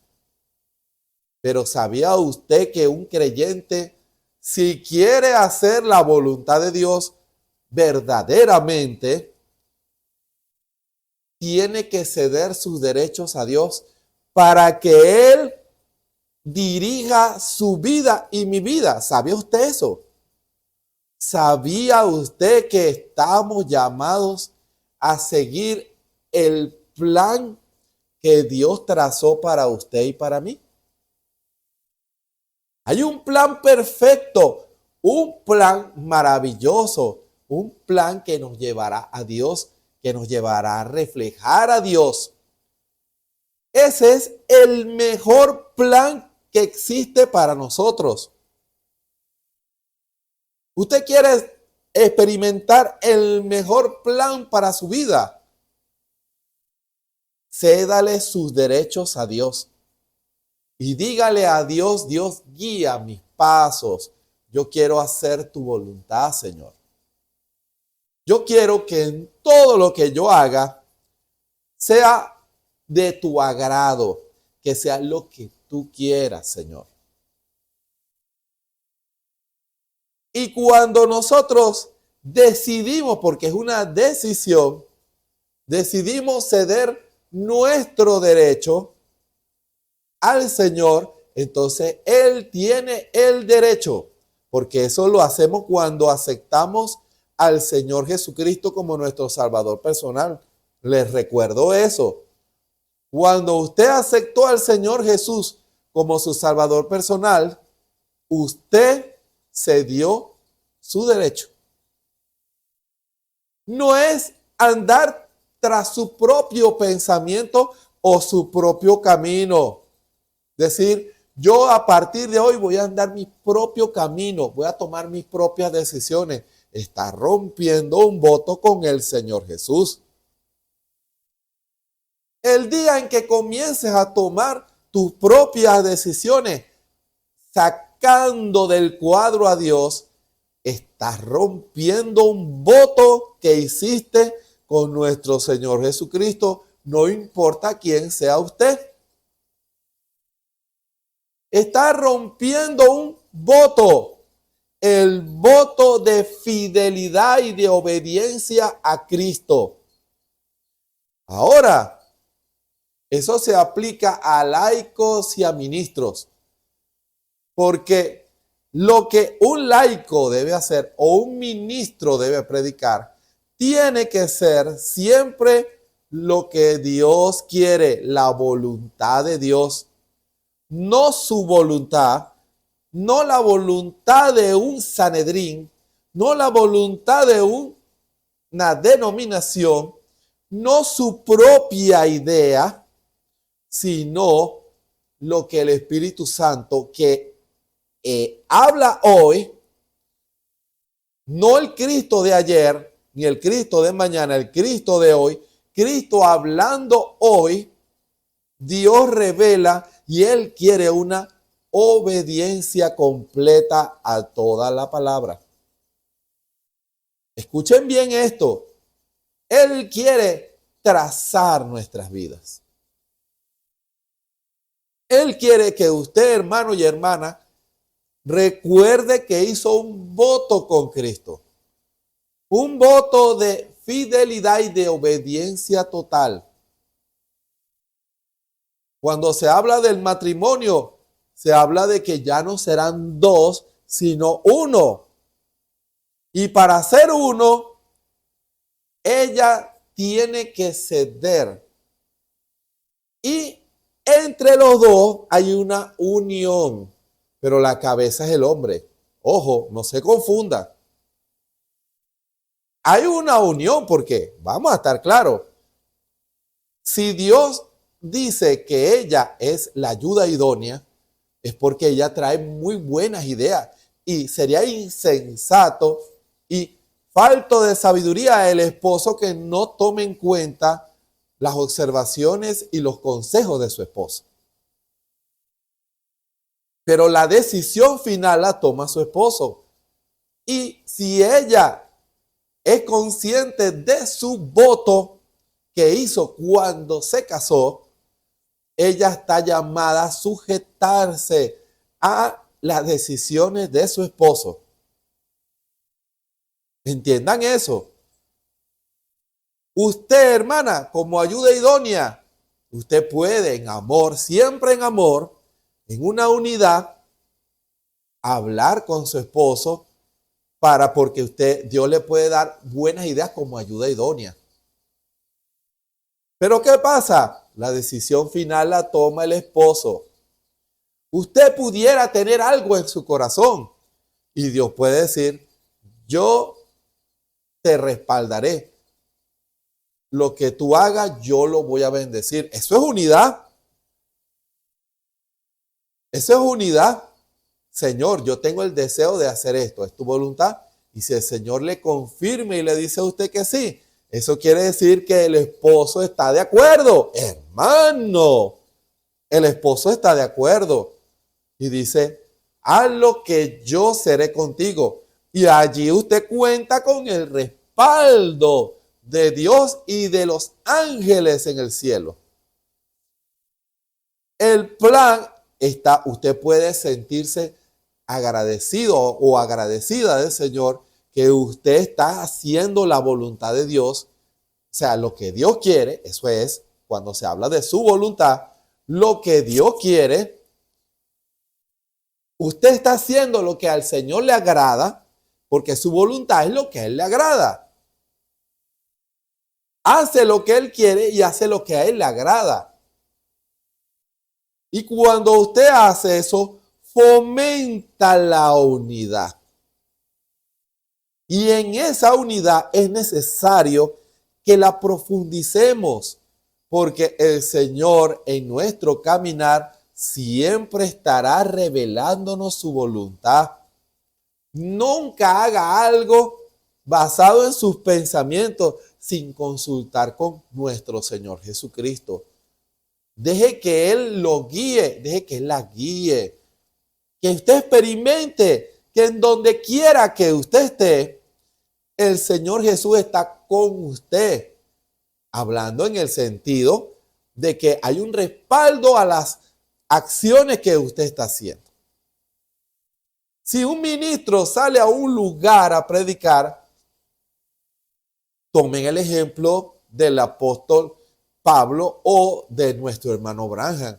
Pero ¿sabía usted que un creyente, si quiere hacer la voluntad de Dios verdaderamente, tiene que ceder sus derechos a Dios para que Él dirija su vida y mi vida? ¿Sabía usted eso? ¿Sabía usted que estamos llamados a seguir el plan que Dios trazó para usted y para mí? Hay un plan perfecto, un plan maravilloso, un plan que nos llevará a Dios, que nos llevará a reflejar a Dios. Ese es el mejor plan que existe para nosotros. ¿Usted quiere experimentar el mejor plan para su vida? Cédale sus derechos a Dios. Y dígale a Dios, Dios, guía mis pasos. Yo quiero hacer tu voluntad, Señor. Yo quiero que en todo lo que yo haga sea de tu agrado, que sea lo que tú quieras, Señor. Y cuando nosotros decidimos, porque es una decisión, decidimos ceder nuestro derecho al Señor, entonces Él tiene el derecho, porque eso lo hacemos cuando aceptamos al Señor Jesucristo como nuestro Salvador personal. Les recuerdo eso. Cuando usted aceptó al Señor Jesús como su Salvador personal, usted cedió su derecho. No es andar tras su propio pensamiento o su propio camino. Decir, yo a partir de hoy voy a andar mi propio camino, voy a tomar mis propias decisiones. Está rompiendo un voto con el Señor Jesús. El día en que comiences a tomar tus propias decisiones, sacando del cuadro a Dios, estás rompiendo un voto que hiciste con nuestro Señor Jesucristo, no importa quién sea usted. Está rompiendo un voto, el voto de fidelidad y de obediencia a Cristo. Ahora, eso se aplica a laicos y a ministros, porque lo que un laico debe hacer o un ministro debe predicar tiene que ser siempre lo que Dios quiere, la voluntad de Dios, no su voluntad, no la voluntad de un Sanedrín, no la voluntad de una denominación, no su propia idea, sino lo que el Espíritu Santo que habla hoy, no el Cristo de ayer, ni el Cristo de mañana, el Cristo de hoy, Cristo hablando hoy, Dios revela y Él quiere una obediencia completa a toda la palabra. Escuchen bien esto. Él quiere trazar nuestras vidas. Él quiere que usted, hermano y hermana, recuerde que hizo un voto con Cristo. Un voto de fidelidad y de obediencia total. Cuando se habla del matrimonio, se habla de que ya no serán dos, sino uno. Y para ser uno, ella tiene que ceder. Y entre los dos hay una unión, pero la cabeza es el hombre. Ojo, no se confunda. Hay una unión porque, vamos a estar claros, si Dios dice que ella es la ayuda idónea, es porque ella trae muy buenas ideas y sería insensato y falto de sabiduría el esposo que no tome en cuenta las observaciones y los consejos de su esposa. Pero la decisión final la toma su esposo. Y si ella es consciente de su voto que hizo cuando se casó, ella está llamada a sujetarse a las decisiones de su esposo. Entiendan eso. Usted, hermana, como ayuda idónea, usted puede en amor, siempre en amor, en una unidad, hablar con su esposo porque Dios le puede dar buenas ideas como ayuda idónea. Pero ¿qué pasa? La decisión final la toma el esposo. Usted pudiera tener algo en su corazón y Dios puede decir, yo te respaldaré. Lo que tú hagas, yo lo voy a bendecir. Eso es unidad. Eso es unidad. Señor, yo tengo el deseo de hacer esto. Es tu voluntad. Y si el Señor le confirma y le dice a usted que sí, eso quiere decir que el esposo está de acuerdo. Hermano, el esposo está de acuerdo. Y dice, haz lo que yo seré contigo. Y allí usted cuenta con el respaldo de Dios y de los ángeles en el cielo. El plan está, usted puede sentirse agradecido o agradecida del Señor que usted está haciendo la voluntad de Dios. O sea, lo que Dios quiere, eso es, cuando se habla de su voluntad, lo que Dios quiere, usted está haciendo lo que al Señor le agrada, porque su voluntad es lo que a Él le agrada. Hace lo que Él quiere y hace lo que a Él le agrada. Y cuando usted hace eso, fomenta la unidad. Y en esa unidad es necesario que la profundicemos, porque el Señor en nuestro caminar siempre estará revelándonos su voluntad. Nunca haga algo basado en sus pensamientos sin consultar con nuestro Señor Jesucristo. Deje que Él lo guíe, deje que Él la guíe. Que usted experimente que en donde quiera que usted esté, el Señor Jesús está con usted. Hablando en el sentido de que hay un respaldo a las acciones que usted está haciendo. Si un ministro sale a un lugar a predicar, tomen el ejemplo del apóstol Pablo o de nuestro hermano Branham.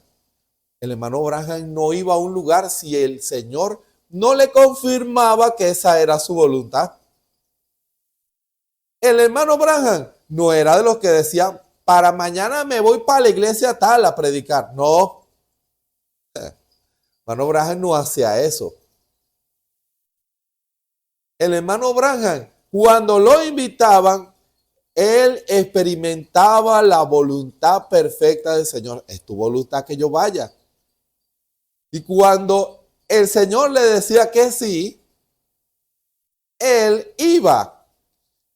El hermano Branham no iba a un lugar si el Señor no le confirmaba que esa era su voluntad. El hermano Branham no era de los que decían, para mañana me voy para la iglesia tal a predicar. No. El hermano Branham no hacía eso. El hermano Branham, cuando lo invitaban, él experimentaba la voluntad perfecta del Señor. Es tu voluntad que yo vaya. Y cuando el Señor le decía que sí, él iba.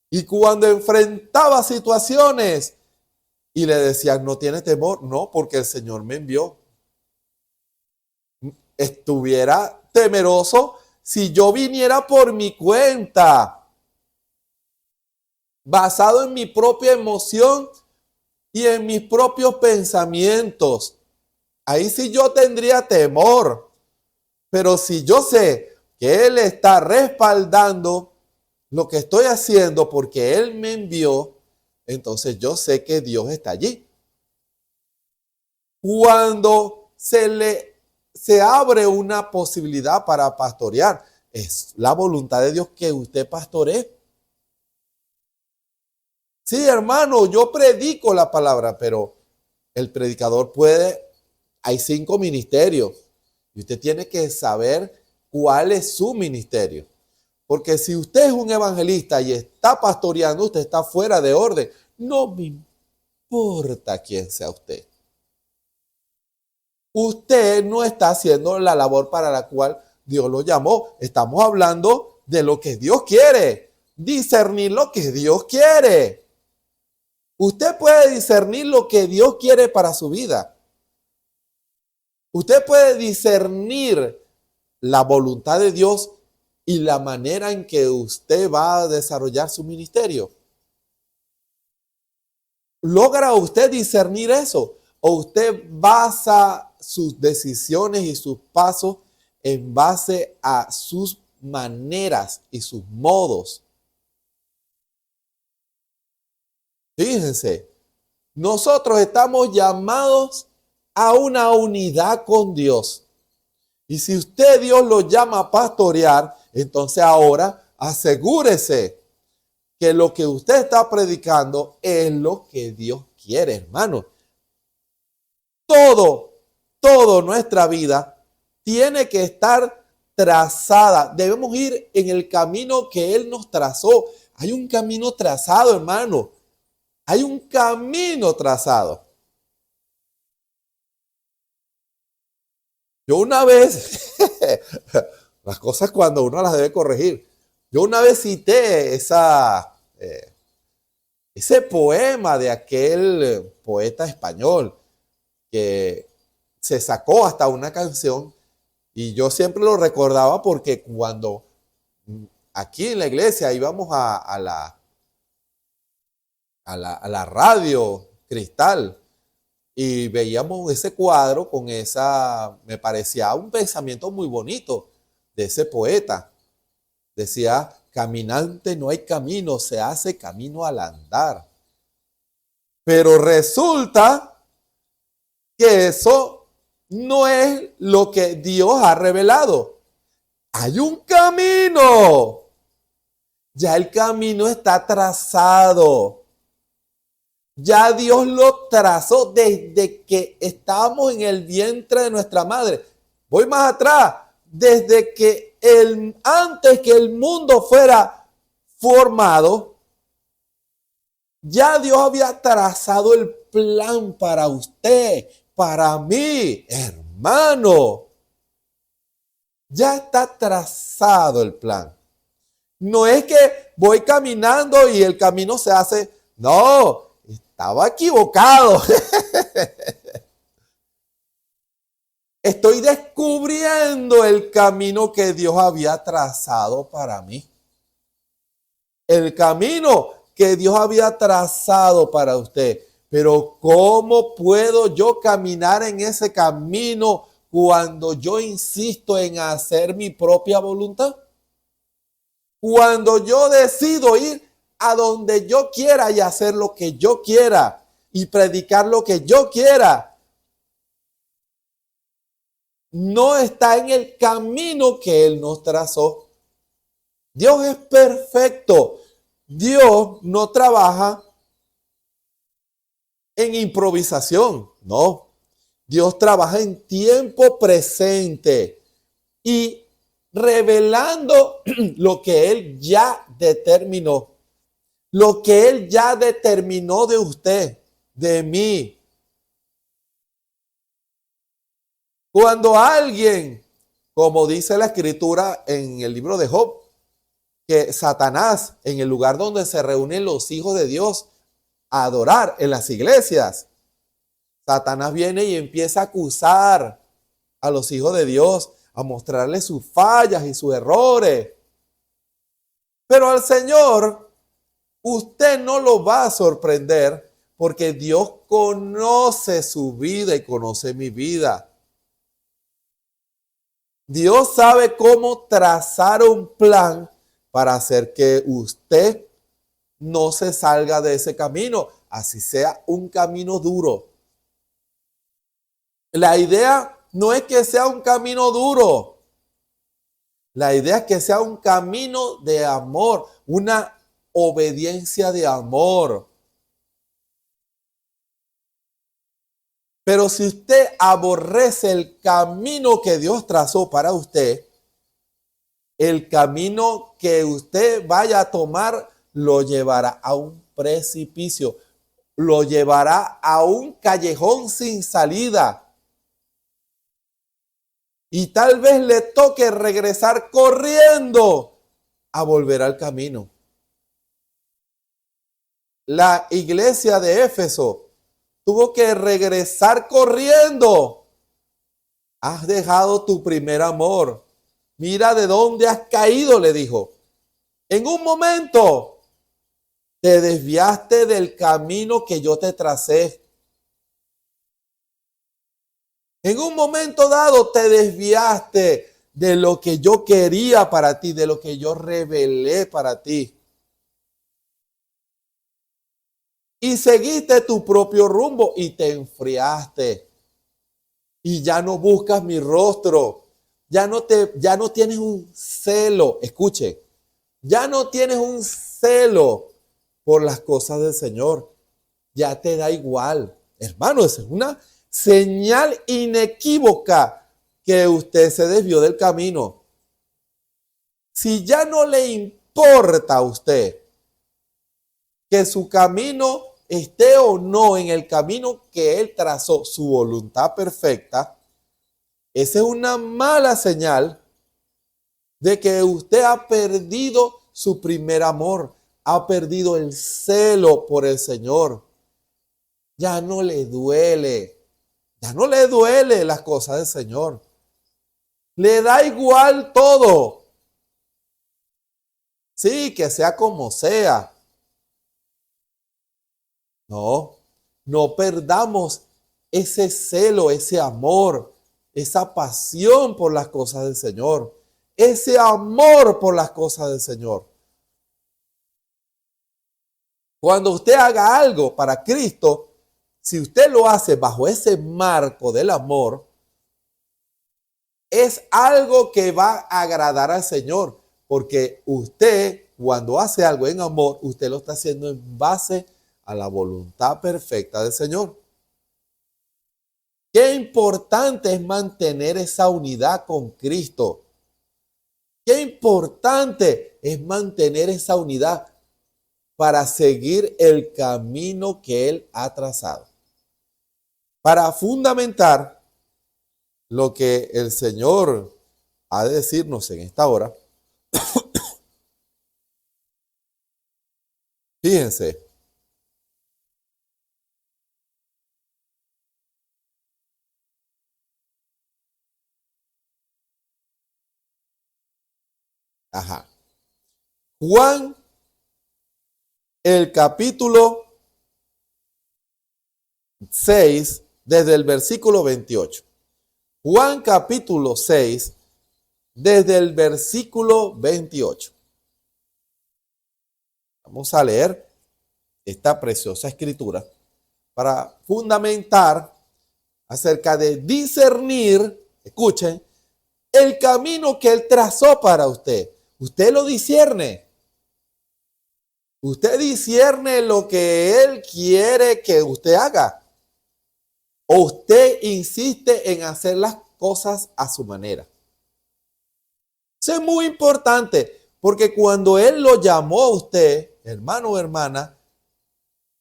Y cuando enfrentaba situaciones y le decían, no tienes temor, no, porque el Señor me envió. Estuviera temeroso si yo viniera por mi cuenta, basado en mi propia emoción y en mis propios pensamientos. Ahí sí yo tendría temor. Pero si yo sé que Él está respaldando lo que estoy haciendo porque Él me envió, entonces yo sé que Dios está allí. Cuando se abre una posibilidad para pastorear, es la voluntad de Dios que usted pastoree. Sí, hermano, yo predico la palabra, pero el predicador hay 5 ministerios y usted tiene que saber cuál es su ministerio. Porque si usted es un evangelista y está pastoreando, usted está fuera de orden. No me importa quién sea usted. Usted no está haciendo la labor para la cual Dios lo llamó. Estamos hablando de lo que Dios quiere. Discernir lo que Dios quiere. Usted puede discernir lo que Dios quiere para su vida. Usted puede discernir la voluntad de Dios y la manera en que usted va a desarrollar su ministerio. ¿Logra usted discernir eso? ¿O usted basa sus decisiones y sus pasos en base a sus maneras y sus modos? Fíjense, nosotros estamos llamados a una unidad con Dios. Y si usted Dios lo llama a pastorear, entonces ahora asegúrese que lo que usted está predicando es lo que Dios quiere, hermano. Todo nuestra vida tiene que estar trazada. Debemos ir en el camino que Él nos trazó. Hay un camino trazado, hermano. Hay un camino trazado. Yo una vez, las cosas cuando uno las debe corregir. Yo una vez cité ese poema de aquel poeta español que se sacó hasta una canción y yo siempre lo recordaba porque cuando aquí en la iglesia íbamos a la radio Cristal y veíamos ese cuadro con me parecía un pensamiento muy bonito de ese poeta. Decía, caminante no hay camino, se hace camino al andar. Pero resulta que eso no es lo que Dios ha revelado. Hay un camino. Ya el camino está trazado. Ya Dios lo trazó desde que estábamos en el vientre de nuestra madre. Voy más atrás. Desde que antes que el mundo fuera formado, ya Dios había trazado el plan para usted, para mí, hermano. Ya está trazado el plan. No es que voy caminando y el camino se hace. No, estaba equivocado. Estoy descubriendo el camino que Dios había trazado para mí. El camino que Dios había trazado para usted. Pero ¿cómo puedo yo caminar en ese camino cuando yo insisto en hacer mi propia voluntad? Cuando yo decido ir a donde yo quiera y hacer lo que yo quiera y predicar lo que yo quiera, no está en el camino que Él nos trazó. Dios es perfecto. Dios no trabaja en improvisación, no. Dios trabaja en tiempo presente y revelando lo que Él ya determinó, lo que Él ya determinó de usted, de mí. Cuando alguien, como dice la Escritura en el libro de Job, que Satanás, en el lugar donde se reúnen los hijos de Dios a adorar, en las iglesias, Satanás viene y empieza a acusar a los hijos de Dios, a mostrarles sus fallas y sus errores. Pero al Señor, usted no lo va a sorprender porque Dios conoce su vida y conoce mi vida. Dios sabe cómo trazar un plan para hacer que usted no se salga de ese camino, así sea un camino duro. La idea no es que sea un camino duro. La idea es que sea un camino de amor, una obediencia de amor. Pero si usted aborrece el camino que Dios trazó para usted, el camino que usted vaya a tomar lo llevará a un precipicio, lo llevará a un callejón sin salida. Y tal vez le toque regresar corriendo a volver al camino. La iglesia de Éfeso tuvo que regresar corriendo. Has dejado tu primer amor. Mira de dónde has caído, le dijo. En un momento te desviaste del camino que yo te tracé. En un momento dado te desviaste de lo que yo quería para ti, de lo que yo revelé para ti. Y seguiste tu propio rumbo y te enfriaste. Y ya no buscas mi rostro. Ya no tienes un celo. Escuche, ya no tienes un celo por las cosas del Señor. Ya te da igual. Hermano, esa es una señal inequívoca que usted se desvió del camino. Si ya no le importa a usted que su camino esté o no en el camino que Él trazó, su voluntad perfecta, esa es una mala señal de que usted ha perdido su primer amor, ha perdido el celo por el Señor. Ya no le duele las cosas del Señor. Le da igual todo. Sí, que sea como sea. No perdamos ese celo, ese amor, esa pasión por las cosas del Señor, ese amor por las cosas del Señor. Cuando usted haga algo para Cristo, si usted lo hace bajo ese marco del amor, es algo que va a agradar al Señor, porque usted, cuando hace algo en amor, usted lo está haciendo en base a la voluntad perfecta del Señor. Qué importante es mantener esa unidad con Cristo. Qué importante es mantener esa unidad para seguir el camino que Él ha trazado. Para fundamentar lo que el Señor ha de decirnos en esta hora, fíjense, Juan el capítulo 6, desde el versículo 28. Juan capítulo 6, desde el versículo 28. Vamos a leer esta preciosa escritura para fundamentar acerca de discernir, escuchen, el camino que Él trazó para usted. Usted lo discierne. Usted discierne lo que Él quiere que usted haga. O usted insiste en hacer las cosas a su manera. Eso es muy importante, porque cuando Él lo llamó a usted, hermano o hermana,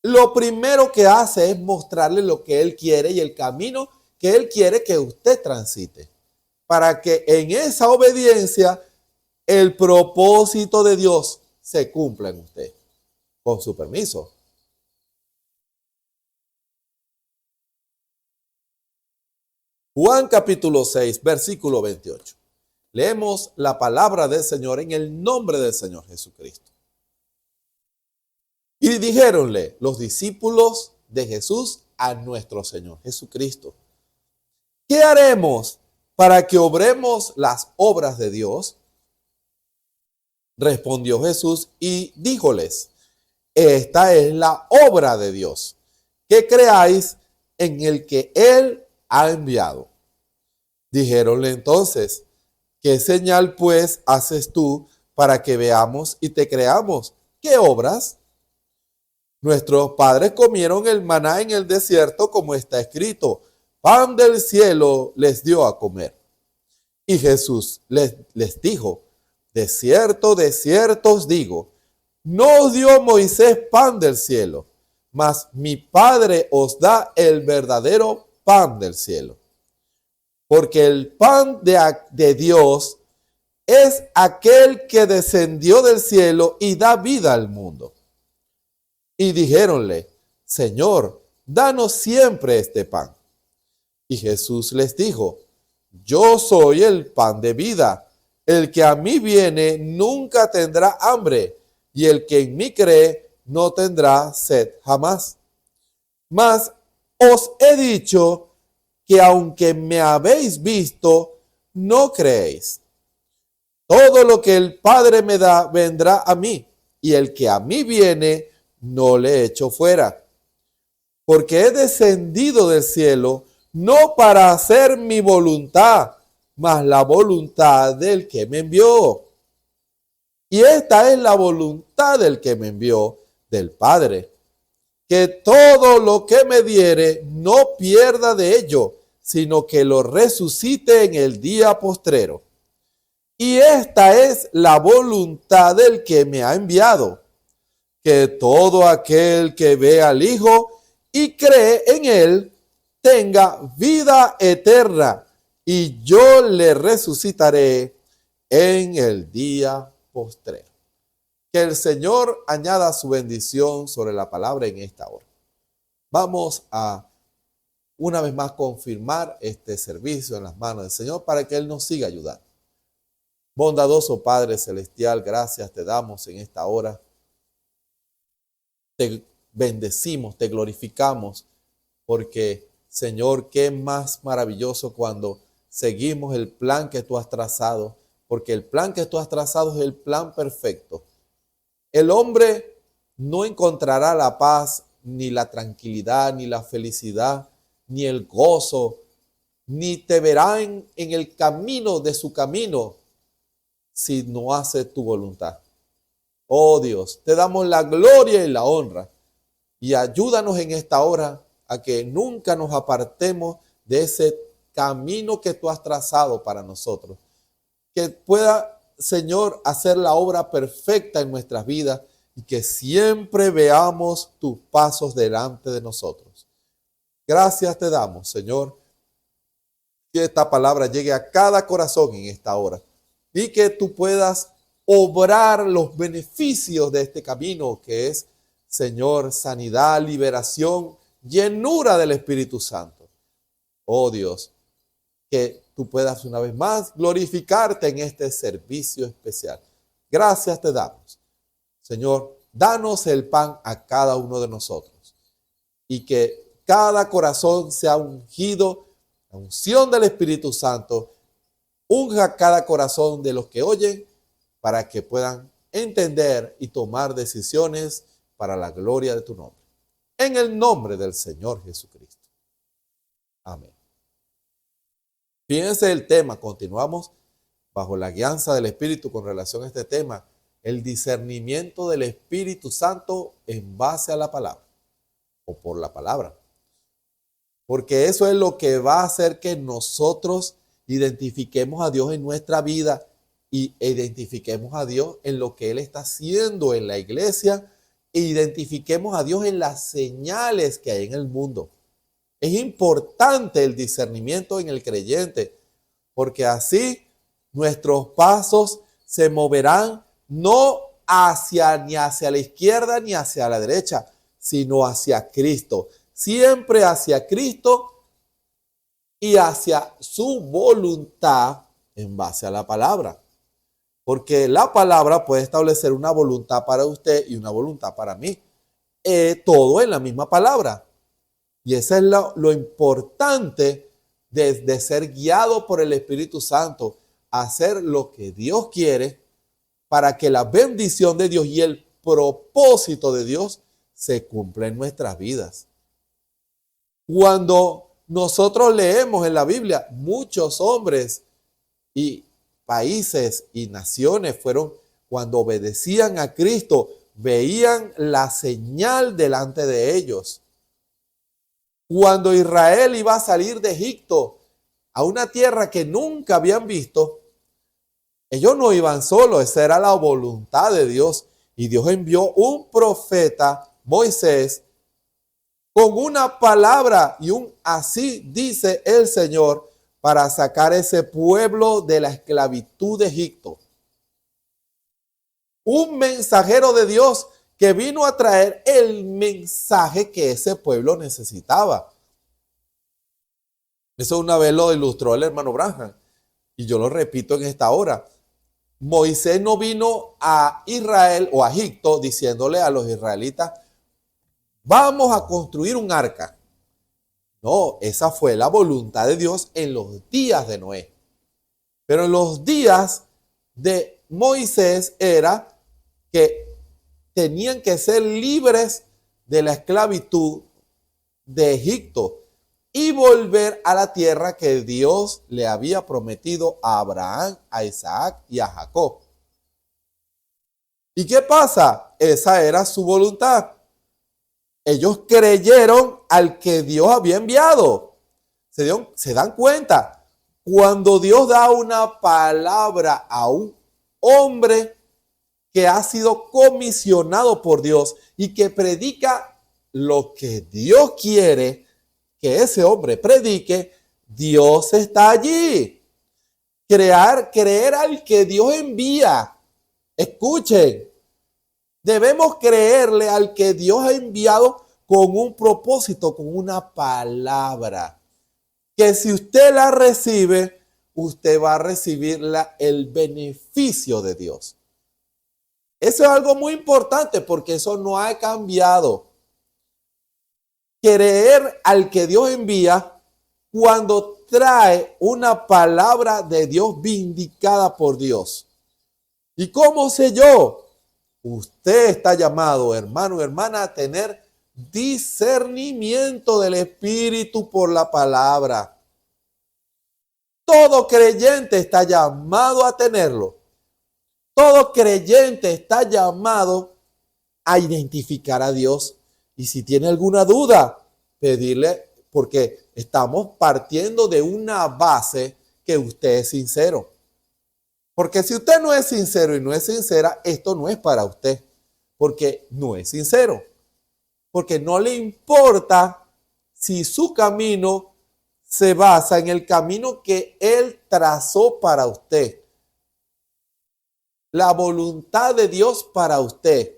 lo primero que hace es mostrarle lo que Él quiere y el camino que Él quiere que usted transite, para que en esa obediencia el propósito de Dios se cumpla en usted. Con su permiso. Juan capítulo 6, versículo 28. Leemos la palabra del Señor en el nombre del Señor Jesucristo. Y dijéronle los discípulos de Jesús a nuestro Señor Jesucristo: ¿qué haremos para que obremos las obras de Dios? Respondió Jesús y díjoles: esta es la obra de Dios, que creáis en el que Él ha enviado. Dijéronle entonces: ¿qué señal pues haces tú para que veamos y te creamos? ¿Qué obras? Nuestros padres comieron el maná en el desierto, como está escrito: pan del cielo les dio a comer. Y Jesús les dijo: de cierto os digo, no os dio Moisés pan del cielo, mas mi Padre os da el verdadero pan del cielo. Porque el pan de Dios es aquel que descendió del cielo y da vida al mundo. Y dijéronle: Señor, danos siempre este pan. Y Jesús les dijo: yo soy el pan de vida. El que a mí viene nunca tendrá hambre, y el que en mí cree no tendrá sed jamás. Mas os he dicho que aunque me habéis visto, no creéis. Todo lo que el Padre me da vendrá a mí, y el que a mí viene no le echo fuera. Porque he descendido del cielo no para hacer mi voluntad, mas la voluntad del que me envió. Y esta es la voluntad del que me envió, del Padre, que todo lo que me diere no pierda de ello, sino que lo resucite en el día postrero. Y esta es la voluntad del que me ha enviado, que todo aquel que ve al Hijo y cree en Él tenga vida eterna, y yo le resucitaré en el día postrero. Que el Señor añada su bendición sobre la palabra en esta hora. Vamos a una vez más confirmar este servicio en las manos del Señor para que Él nos siga ayudando. Bondadoso Padre Celestial, gracias te damos en esta hora. Te bendecimos, te glorificamos, porque Señor, qué más maravilloso cuando seguimos el plan que tú has trazado, porque el plan que tú has trazado es el plan perfecto. El hombre no encontrará la paz, ni la tranquilidad, ni la felicidad, ni el gozo, ni te verá en el camino de su camino si no hace tu voluntad. Oh Dios, te damos la gloria y la honra, y ayúdanos en esta hora a que nunca nos apartemos de ese camino que tú has trazado para nosotros. Que pueda, Señor, hacer la obra perfecta en nuestras vidas y que siempre veamos tus pasos delante de nosotros. Gracias te damos, Señor, que esta palabra llegue a cada corazón en esta hora y que tú puedas obrar los beneficios de este camino que es, Señor, sanidad, liberación, llenura del Espíritu Santo. Oh Dios, que tú puedas una vez más glorificarte en este servicio especial. Gracias te damos. Señor, danos el pan a cada uno de nosotros y que cada corazón sea ungido, la unción del Espíritu Santo, unja cada corazón de los que oyen para que puedan entender y tomar decisiones para la gloria de tu nombre. En el nombre del Señor Jesucristo. Amén. Fíjense el tema, continuamos bajo la guianza del Espíritu con relación a este tema, el discernimiento del Espíritu Santo en base a la palabra o por la palabra. Porque eso es lo que va a hacer que nosotros identifiquemos a Dios en nuestra vida y identifiquemos a Dios en lo que Él está haciendo en la iglesia e identifiquemos a Dios en las señales que hay en el mundo. Es importante el discernimiento en el creyente, porque así nuestros pasos se moverán no ni hacia la izquierda ni hacia la derecha, sino hacia Cristo. Siempre hacia Cristo y hacia su voluntad en base a la palabra. Porque la palabra puede establecer una voluntad para usted y una voluntad para mí. Todo en la misma palabra. Y eso es lo importante de ser guiado por el Espíritu Santo, hacer lo que Dios quiere para que la bendición de Dios y el propósito de Dios se cumpla en nuestras vidas. Cuando nosotros leemos en la Biblia, muchos hombres y países y naciones cuando obedecían a Cristo, veían la señal delante de ellos. Cuando Israel iba a salir de Egipto a una tierra que nunca habían visto, ellos no iban solos, esa era la voluntad de Dios. Y Dios envió un profeta, Moisés, con una palabra y un así dice el Señor para sacar ese pueblo de la esclavitud de Egipto. Un mensajero de Dios que vino a traer el mensaje que ese pueblo necesitaba. Eso una vez lo ilustró el hermano Branham y yo lo repito en esta hora. Moisés no vino a Israel o a Egipto diciéndole a los israelitas, vamos a construir un arca. No, esa fue la voluntad de Dios en los días de Noé. Pero en los días de Moisés era que tenían que ser libres de la esclavitud de Egipto y volver a la tierra que Dios le había prometido a Abraham, a Isaac y a Jacob. ¿Y qué pasa? Esa era su voluntad. Ellos creyeron al que Dios había enviado. Se dan cuenta. Cuando Dios da una palabra a un hombre que ha sido comisionado por Dios y que predica lo que Dios quiere que ese hombre predique, Dios está allí. Creer al que Dios envía. Escuchen. Debemos creerle al que Dios ha enviado con un propósito, con una palabra. Que si usted la recibe, usted va a recibir el beneficio de Dios. Eso es algo muy importante porque eso no ha cambiado. Creer al que Dios envía cuando trae una palabra de Dios vindicada por Dios. ¿Y cómo sé yo? Usted está llamado, hermano y hermana, a tener discernimiento del Espíritu por la palabra. Todo creyente está llamado a tenerlo. Todo creyente está llamado a identificar a Dios. Y si tiene alguna duda, pedirle, porque estamos partiendo de una base que usted es sincero. Porque si usted no es sincero y no es sincera, esto no es para usted. Porque no es sincero. Porque no le importa si su camino se basa en el camino que Él trazó para usted. La voluntad de Dios para usted.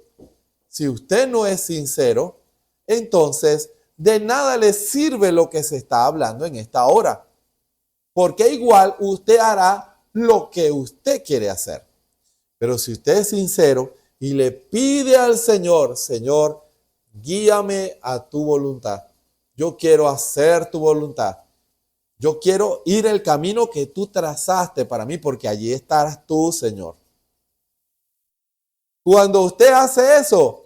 Si usted no es sincero, entonces de nada le sirve lo que se está hablando en esta hora. Porque igual usted hará lo que usted quiere hacer. Pero si usted es sincero, y le pide al Señor, Señor, guíame a tu voluntad. Yo quiero hacer tu voluntad. Yo quiero ir el camino que tú trazaste para mí, porque allí estarás tú, Señor. Cuando usted hace eso,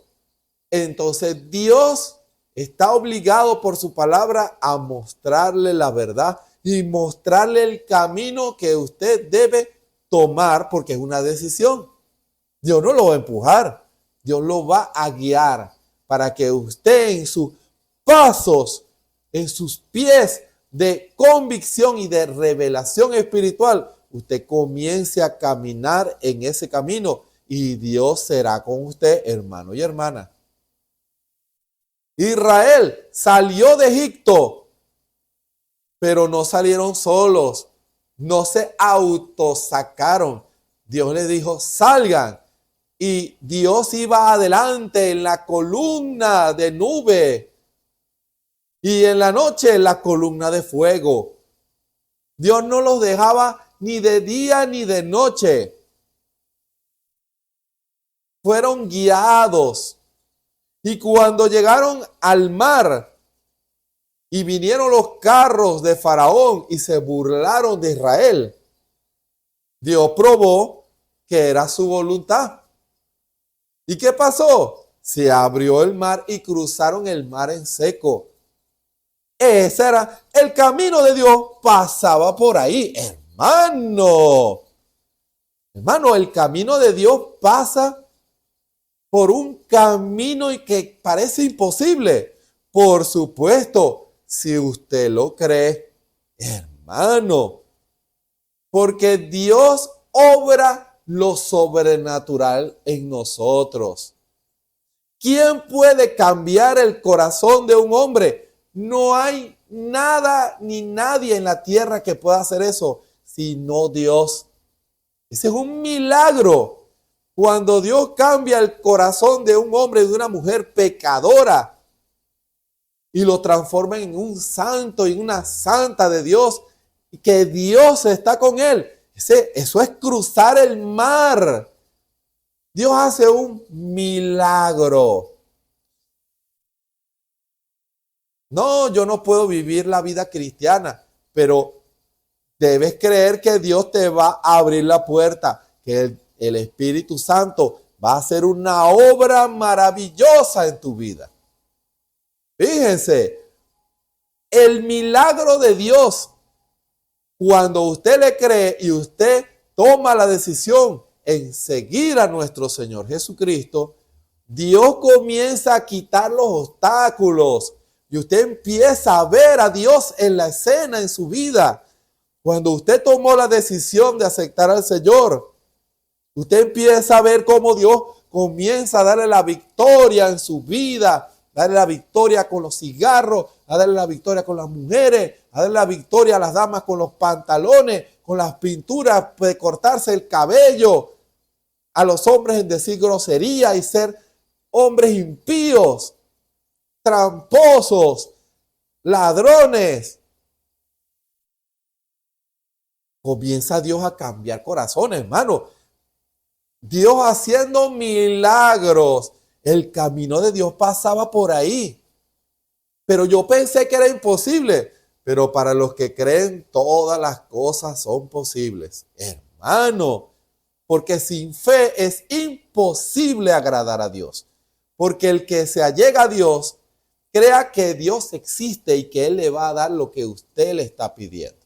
entonces Dios está obligado por su palabra a mostrarle la verdad y mostrarle el camino que usted debe tomar, porque es una decisión. Dios no lo va a empujar, Dios lo va a guiar para que usted en sus pasos, en sus pies de convicción y de revelación espiritual, usted comience a caminar en ese camino y Dios será con usted, hermano y hermana. Israel salió de Egipto, pero no salieron solos, no se autosacaron. Dios les dijo, salgan. Y Dios iba adelante en la columna de nube y en la noche en la columna de fuego. Dios no los dejaba ni de día ni de noche. Fueron guiados. Y cuando llegaron al mar y vinieron los carros de Faraón y se burlaron de Israel, Dios probó que era su voluntad. ¿Y qué pasó? Se abrió el mar y cruzaron el mar en seco. Ese era el camino de Dios, pasaba por ahí, hermano. Hermano, el camino de Dios pasa por un camino y que parece imposible. Por supuesto, si usted lo cree, hermano, porque Dios obra lo sobrenatural en nosotros. ¿Quién puede cambiar el corazón de un hombre? No hay nada ni nadie en la tierra que pueda hacer eso, sino Dios. Ese es un milagro. Cuando Dios cambia el corazón de un hombre y de una mujer pecadora y lo transforma en un santo y una santa de Dios, y que Dios está con él, eso es cruzar el mar. Dios hace un milagro. No, yo no puedo vivir la vida cristiana, pero debes creer que Dios te va a abrir la puerta, que el Espíritu Santo va a hacer una obra maravillosa en tu vida. Fíjense, el milagro de Dios, cuando usted le cree y usted toma la decisión en seguir a nuestro Señor Jesucristo, Dios comienza a quitar los obstáculos y usted empieza a ver a Dios en la escena en su vida. Cuando usted tomó la decisión de aceptar al Señor, usted empieza a ver cómo Dios comienza a darle la victoria en su vida, darle la victoria con los cigarros, a darle la victoria con las mujeres, a darle la victoria a las damas con los pantalones, con las pinturas de cortarse el cabello, a los hombres en decir grosería y ser hombres impíos, tramposos, ladrones. Comienza Dios a cambiar corazones, hermano. Dios haciendo milagros. El camino de Dios pasaba por ahí. Pero yo pensé que era imposible. Pero para los que creen, todas las cosas son posibles. Hermano, porque sin fe es imposible agradar a Dios. Porque el que se allega a Dios, crea que Dios existe y que Él le va a dar lo que usted le está pidiendo.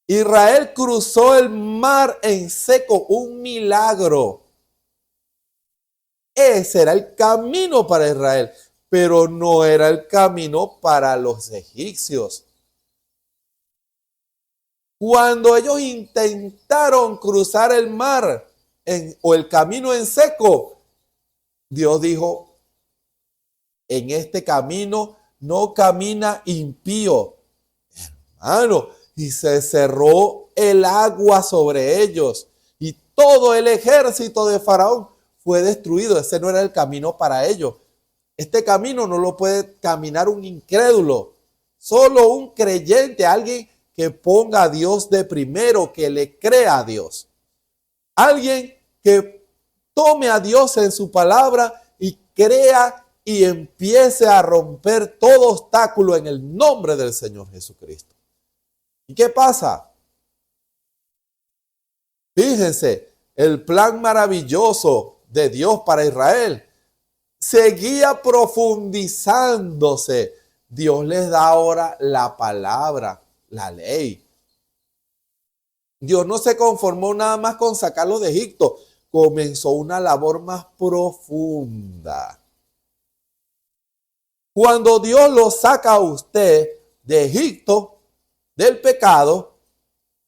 Israel cruzó el mar en seco, un milagro. Ese era el camino para Israel, pero no era el camino para los egipcios. Cuando ellos intentaron cruzar el mar o el camino en seco, Dios dijo, en este camino no camina impío. Hermano, y se cerró el agua sobre ellos y todo el ejército de Faraón fue destruido. Ese no era el camino para ellos. Este camino no lo puede caminar un incrédulo. Solo un creyente, alguien que ponga a Dios de primero, que le crea a Dios. Alguien que tome a Dios en su palabra y crea y empiece a romper todo obstáculo en el nombre del Señor Jesucristo. ¿Y qué pasa? Fíjense, el plan maravilloso de Dios para Israel seguía profundizándose. Dios les da ahora la palabra, la ley. Dios no se conformó nada más con sacarlos de Egipto. Comenzó una labor más profunda. Cuando Dios lo saca a usted de Egipto, del pecado,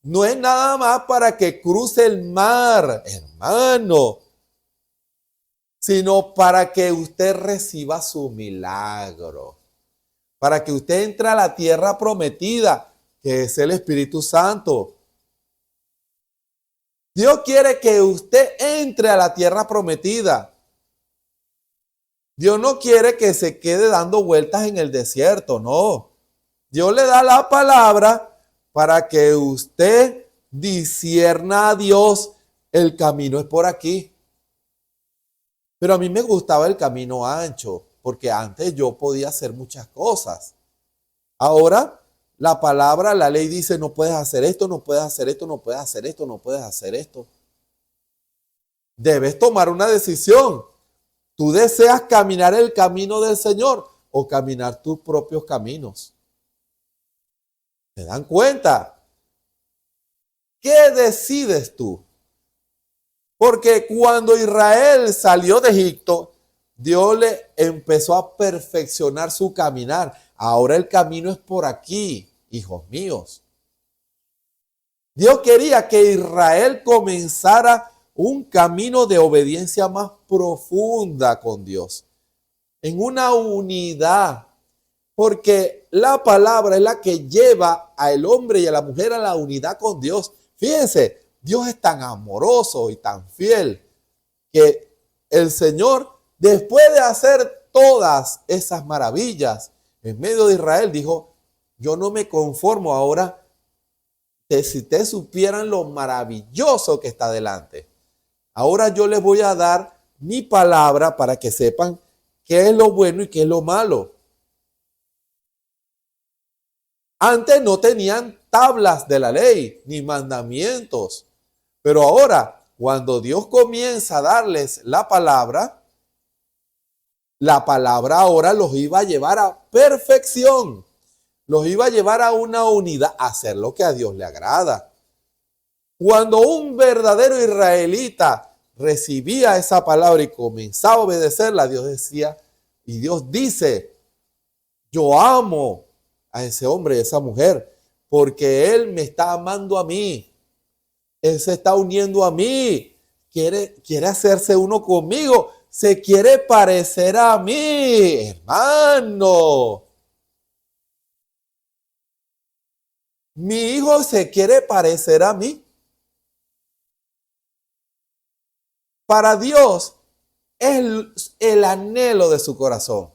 no es nada más para que cruce el mar, hermano, sino para que usted reciba su milagro, para que usted entre a la tierra prometida, que es el Espíritu Santo. Dios quiere que usted entre a la tierra prometida. Dios no quiere que se quede dando vueltas en el desierto, no. Dios le da la palabra para que usted discierna a Dios. El camino es por aquí. Pero a mí me gustaba el camino ancho, porque antes yo podía hacer muchas cosas. Ahora, la palabra, la ley dice, no puedes hacer esto, no puedes hacer esto, no puedes hacer esto, no puedes hacer esto. Debes tomar una decisión. ¿Tú deseas caminar el camino del Señor o caminar tus propios caminos? ¿Se dan cuenta? ¿Qué decides tú? Porque cuando Israel salió de Egipto, Dios le empezó a perfeccionar su caminar. Ahora el camino es por aquí, hijos míos. Dios quería que Israel comenzara un camino de obediencia más profunda con Dios, en una unidad, porque la palabra es la que lleva al hombre y a la mujer a la unidad con Dios. Fíjense, Dios es tan amoroso y tan fiel que el Señor, después de hacer todas esas maravillas en medio de Israel, dijo, yo no me conformo ahora, si ustedes supieran lo maravilloso que está delante. Ahora yo les voy a dar mi palabra para que sepan qué es lo bueno y qué es lo malo. Antes no tenían tablas de la ley ni mandamientos. Pero ahora, cuando Dios comienza a darles la palabra ahora los iba a llevar a perfección. Los iba a llevar a una unidad, a hacer lo que a Dios le agrada. Cuando un verdadero israelita recibía esa palabra y comenzaba a obedecerla, Dios decía, y Dios dice, yo amo a ese hombre y a esa mujer, porque él me está amando a mí. Él se está uniendo a mí. Quiere hacerse uno conmigo. Se quiere parecer a mí, hermano. Mi hijo se quiere parecer a mí. Para Dios es el anhelo de su corazón,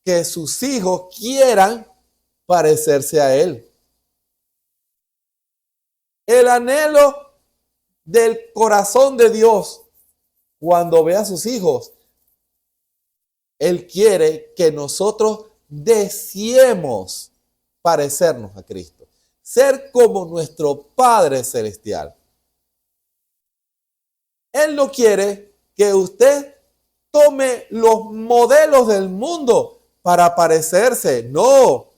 que sus hijos quieran parecerse a Él. El anhelo del corazón de Dios cuando ve a sus hijos. Él quiere que nosotros deseemos parecernos a Cristo, ser como nuestro Padre Celestial. Él no quiere que usted tome los modelos del mundo para parecerse, no,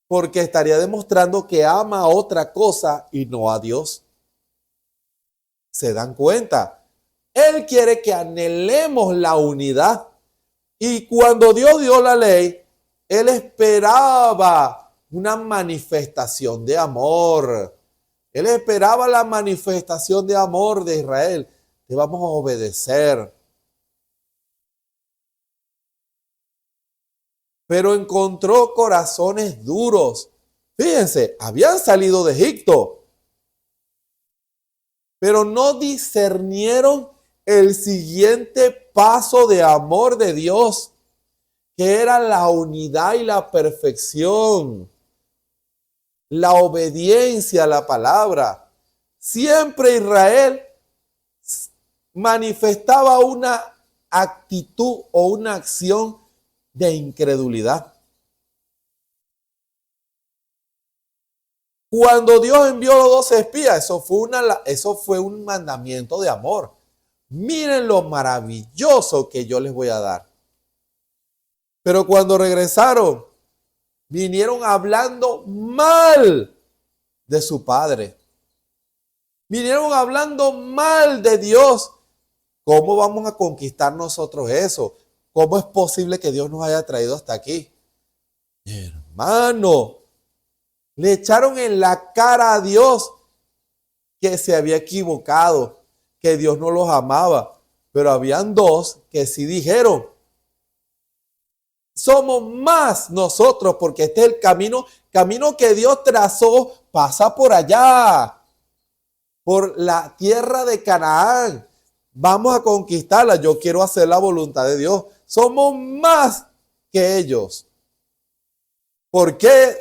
porque estaría demostrando que ama a otra cosa y no a Dios. ¿Se dan cuenta? Él quiere que anhelemos la unidad. Y cuando Dios dio la ley, Él esperaba una manifestación de amor. Él esperaba la manifestación de amor de Israel. Te vamos a obedecer. Pero encontró corazones duros. Fíjense, habían salido de Egipto, pero no discernieron el siguiente paso de amor de Dios, que era la unidad y la perfección, la obediencia a la palabra. Siempre Israel manifestaba una actitud o una acción de incredulidad. Cuando Dios envió los 12 espías, eso fue un mandamiento de amor. Miren lo maravilloso que yo les voy a dar. Pero cuando regresaron, vinieron hablando mal de su padre. Vinieron hablando mal de Dios. ¿Cómo vamos a conquistar nosotros eso? ¿Cómo es posible que Dios nos haya traído hasta aquí? Hermano, le echaron en la cara a Dios que se había equivocado, que Dios no los amaba. Pero habían dos que sí dijeron, somos más nosotros, porque este es el camino que Dios trazó, pasa por allá, por la tierra de Canaán. Vamos a conquistarla. Yo quiero hacer la voluntad de Dios. Somos más que ellos. ¿Por qué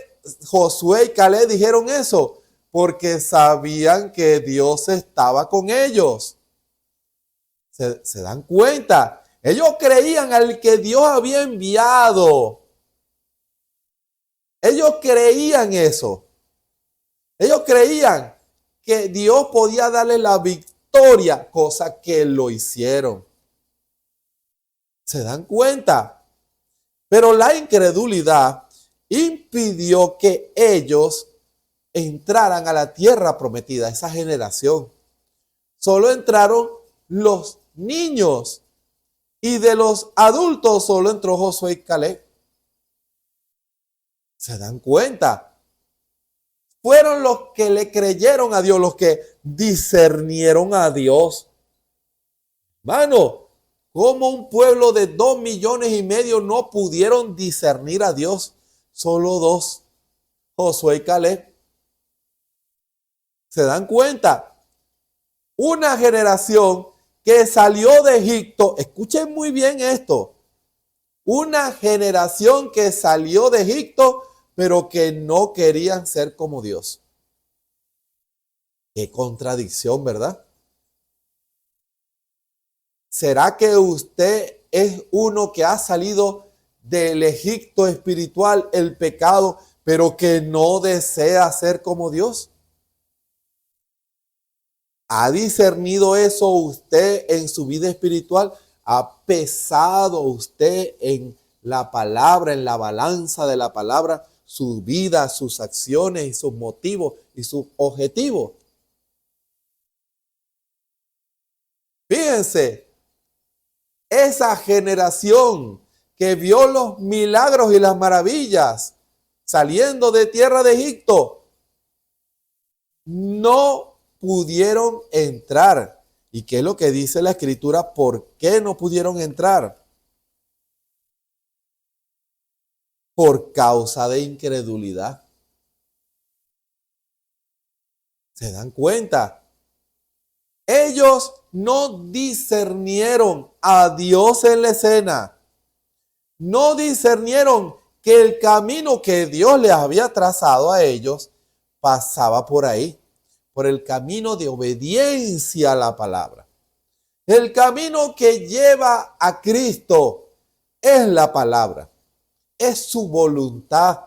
Josué y Caleb dijeron eso? Porque sabían que Dios estaba con ellos. ¿Se dan cuenta? Ellos creían al que Dios había enviado. Ellos creían eso. Ellos creían que Dios podía darle la victoria, cosa que lo hicieron. ¿Se dan cuenta? Pero la incredulidad impidió que ellos entraran a la tierra prometida, esa generación. Solo entraron los niños y de los adultos solo entró Josué y Caleb. ¿Se dan cuenta? Fueron los que le creyeron a Dios, los que discernieron a Dios. Hermano, ¿cómo un pueblo de 2,5 millones no pudieron discernir a Dios? Solo dos, Josué y Caleb. ¿Se dan cuenta? Una generación que salió de Egipto, escuchen muy bien esto, una generación que salió de Egipto, pero que no querían ser como Dios. Qué contradicción, ¿verdad? ¿Será que usted es uno que ha salido del Egipto espiritual, el pecado, pero que no desea ser como Dios? ¿Ha discernido eso usted en su vida espiritual? ¿Ha pesado usted en la palabra, en la balanza de la palabra, su vida, sus acciones y sus motivos y sus objetivos? Fíjense, esa generación que vio los milagros y las maravillas saliendo de tierra de Egipto, no pudieron entrar. ¿Y qué es lo que dice la Escritura? ¿Por qué no pudieron entrar? Por causa de incredulidad. ¿Se dan cuenta? Ellos no discernieron a Dios en la escena. No discernieron que el camino que Dios les había trazado a ellos pasaba por ahí, por el camino de obediencia a la palabra. El camino que lleva a Cristo es la palabra, es su voluntad.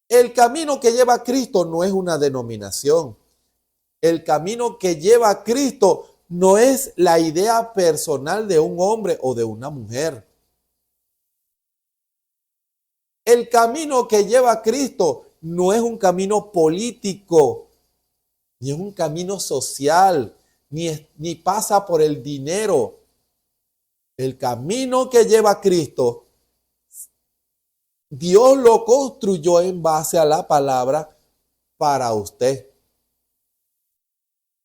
El camino que lleva a Cristo no es una denominación. El camino que lleva a Cristo no es la idea personal de un hombre o de una mujer. El camino que lleva a Cristo no es un camino político, ni es un camino social, ni pasa por el dinero. El camino que lleva a Cristo, Dios lo construyó en base a la palabra para usted.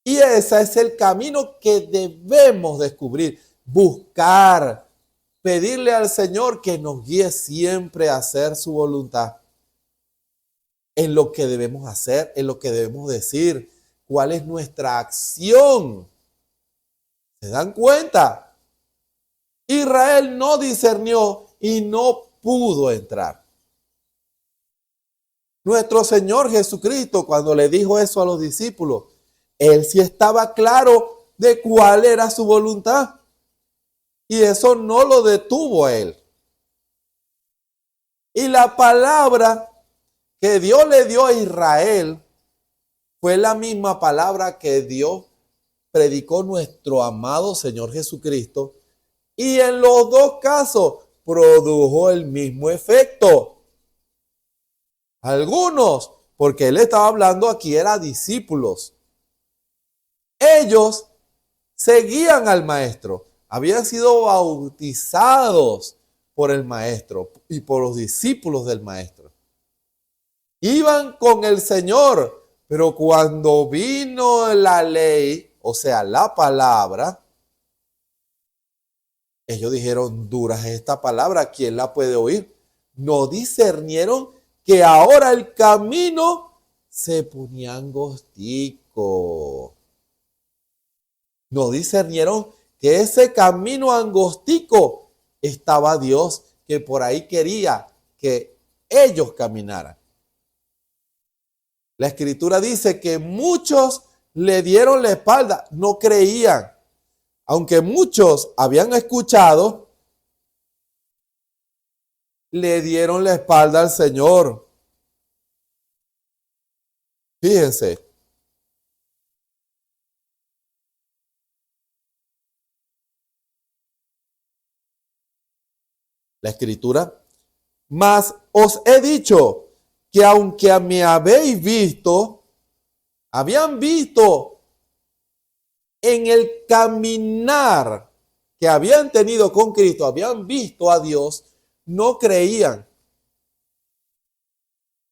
Y ese es el camino que debemos descubrir, buscar, pedirle al Señor que nos guíe siempre a hacer su voluntad. En lo que debemos hacer, en lo que debemos decir, cuál es nuestra acción. ¿Se dan cuenta? Israel no discernió y no pudo entrar. Nuestro Señor Jesucristo, cuando le dijo eso a los discípulos, Él sí estaba claro de cuál era su voluntad. Y eso no lo detuvo a él. Y la palabra que Dios le dio a Israel fue la misma palabra que Dios predicó nuestro amado Señor Jesucristo. Y en los dos casos produjo el mismo efecto. Algunos, porque él estaba hablando aquí, eran discípulos. Ellos seguían al maestro. Habían sido bautizados por el maestro y por los discípulos del maestro. Iban con el Señor, pero cuando vino la ley, o sea, la palabra, ellos dijeron, dura es esta palabra, ¿quién la puede oír? No discernieron que ahora el camino se ponía angostico. No discernieron que ese camino angostico estaba Dios, que por ahí quería que ellos caminaran. La Escritura dice que muchos le dieron la espalda, no creían. Aunque muchos habían escuchado, le dieron la espalda al Señor. Fíjense. La Escritura, mas os he dicho que aunque me habéis visto, habían visto en el caminar que habían tenido con Cristo, habían visto a Dios, no creían,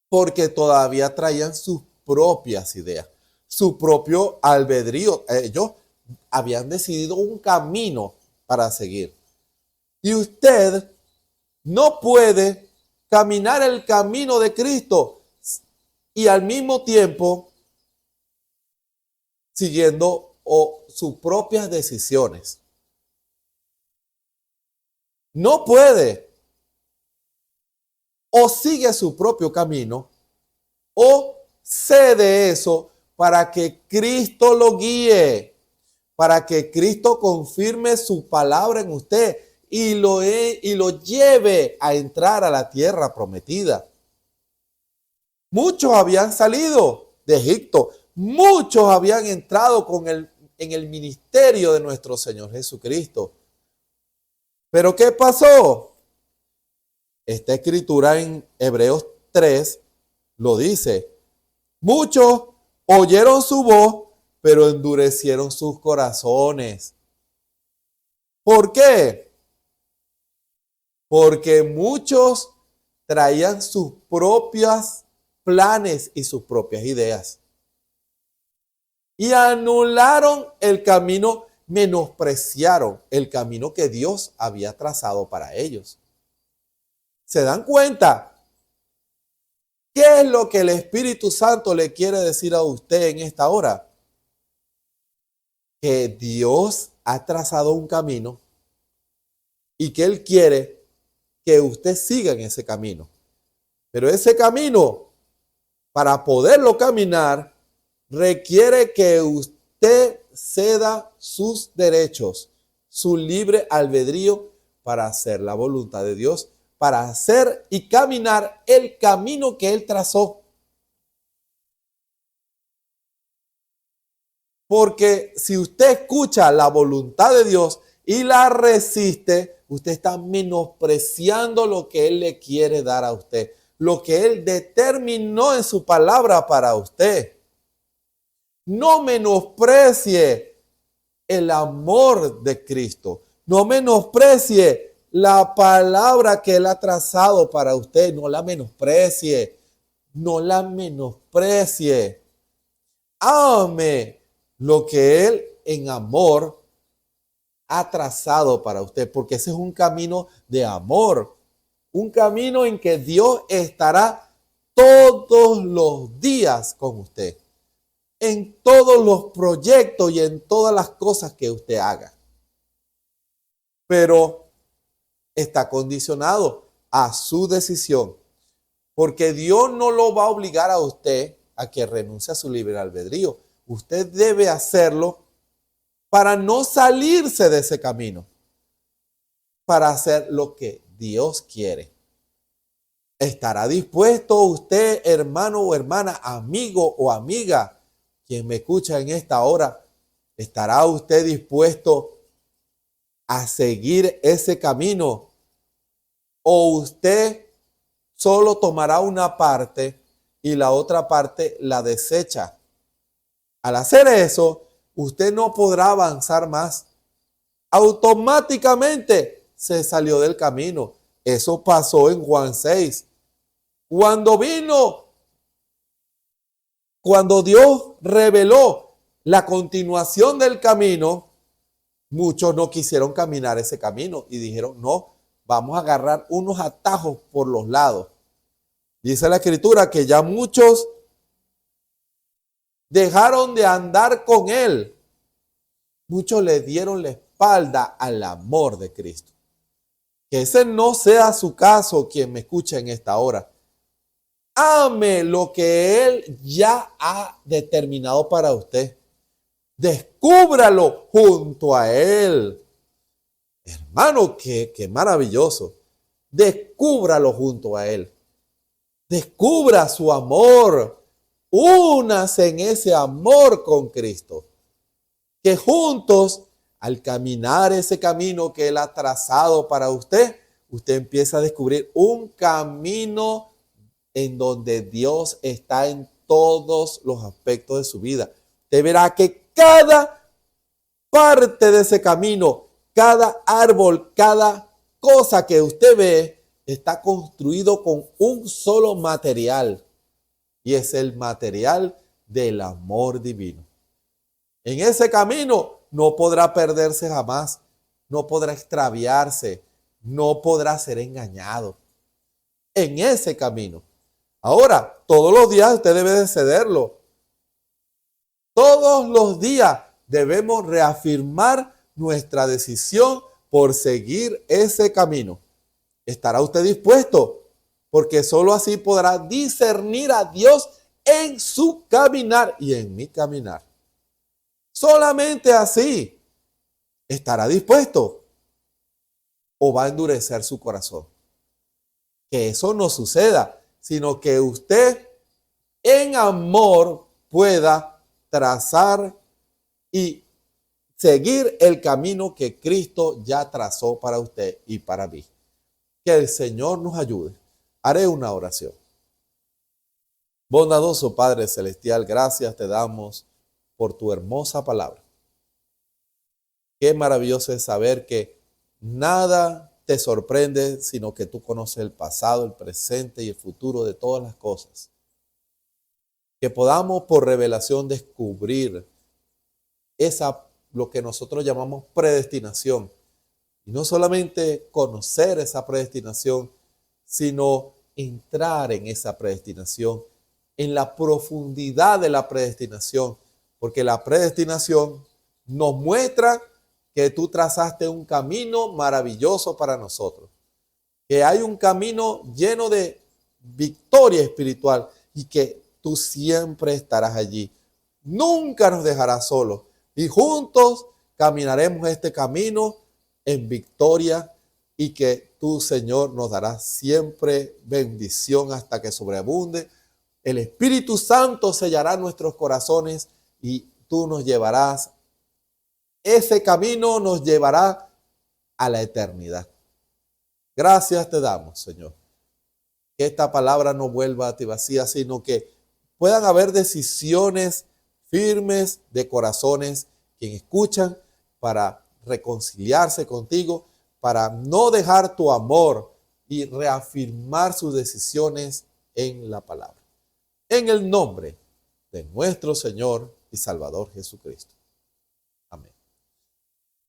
porque todavía traían sus propias ideas, su propio albedrío. Ellos habían decidido un camino para seguir. Y usted no puede caminar el camino de Cristo y al mismo tiempo siguiendo sus propias decisiones. No puede. O sigue su propio camino o cede eso para que Cristo lo guíe, para que Cristo confirme su palabra en usted y lo lleve a entrar a la tierra prometida. Muchos habían salido de Egipto, muchos habían entrado en el ministerio de nuestro Señor Jesucristo. Pero ¿qué pasó? Esta escritura en Hebreos 3 lo dice. Muchos oyeron su voz, pero endurecieron sus corazones. ¿Por qué? Porque muchos traían sus propios planes y sus propias ideas. Y anularon el camino, menospreciaron el camino que Dios había trazado para ellos. ¿Se dan cuenta? ¿Qué es lo que el Espíritu Santo le quiere decir a usted en esta hora? Que Dios ha trazado un camino y que Él quiere que usted siga en ese camino. Pero ese camino, para poderlo caminar, requiere que usted ceda sus derechos, su libre albedrío para hacer la voluntad de Dios, para hacer y caminar el camino que Él trazó. Porque si usted escucha la voluntad de Dios y la resiste, usted está menospreciando lo que Él le quiere dar a usted, lo que Él determinó en su palabra para usted. No menosprecie el amor de Cristo. No menosprecie la palabra que Él ha trazado para usted. No la menosprecie. No la menosprecie. Ame lo que Él en amor ha trazado para usted, porque ese es un camino de amor. Un camino en que Dios estará todos los días con usted, en todos los proyectos y en todas las cosas que usted haga. Pero está condicionado a su decisión, porque Dios no lo va a obligar a usted a que renuncie a su libre albedrío. Usted debe hacerlo para no salirse de ese camino, para hacer lo que Dios quiere. ¿Estará dispuesto usted, hermano o hermana, amigo o amiga, quien me escucha en esta hora? ¿Estará usted dispuesto a seguir ese camino? ¿O usted solo tomará una parte y la otra parte la desecha? Al hacer eso, usted no podrá avanzar más. Automáticamente se salió del camino. Eso pasó en Juan 6. Cuando Dios reveló la continuación del camino, muchos no quisieron caminar ese camino y dijeron, no, vamos a agarrar unos atajos por los lados. Dice la Escritura que ya muchos dejaron de andar con Él. Muchos le dieron la espalda al amor de Cristo. Que ese no sea su caso, quien me escucha en esta hora. Ame lo que Él ya ha determinado para usted. Descúbralo junto a Él. Hermano, qué maravilloso. Descúbralo junto a Él. Descubra su amor. Únase en ese amor con Cristo. Que juntos, al caminar ese camino que Él ha trazado para usted, usted empieza a descubrir un camino en donde Dios está en todos los aspectos de su vida. Usted verá que cada parte de ese camino, cada árbol, cada cosa que usted ve, está construido con un solo material. Y es el material del amor divino. En ese camino no podrá perderse jamás, no podrá extraviarse, no podrá ser engañado. En ese camino. Ahora, todos los días usted debe de cederlo. Todos los días debemos reafirmar nuestra decisión por seguir ese camino. ¿Estará usted dispuesto? Porque solo así podrá discernir a Dios en su caminar y en mi caminar. Solamente así estará dispuesto o va a endurecer su corazón. Que eso no suceda, sino que usted en amor pueda trazar y seguir el camino que Cristo ya trazó para usted y para mí. Que el Señor nos ayude. Haré una oración. Bondadoso Padre Celestial, gracias te damos por tu hermosa palabra. Qué maravilloso es saber que nada te sorprende, sino que tú conoces el pasado, el presente y el futuro de todas las cosas. Que podamos por revelación descubrir lo que nosotros llamamos predestinación. Y no solamente conocer esa predestinación, sino entrar en esa predestinación, en la profundidad de la predestinación. Porque la predestinación nos muestra que tú trazaste un camino maravilloso para nosotros. Que hay un camino lleno de victoria espiritual y que tú siempre estarás allí. Nunca nos dejarás solos. Y juntos caminaremos este camino en victoria y que tú, Señor, nos darás siempre bendición hasta que sobreabunde. El Espíritu Santo sellará nuestros corazones y tú nos llevarás. Ese camino nos llevará a la eternidad. Gracias te damos, Señor. Que esta palabra no vuelva a ti vacía, sino que puedan haber decisiones firmes de corazones que escuchan para reconciliarse contigo, para no dejar tu amor y reafirmar sus decisiones en la palabra. En el nombre de nuestro Señor y Salvador Jesucristo. Amén.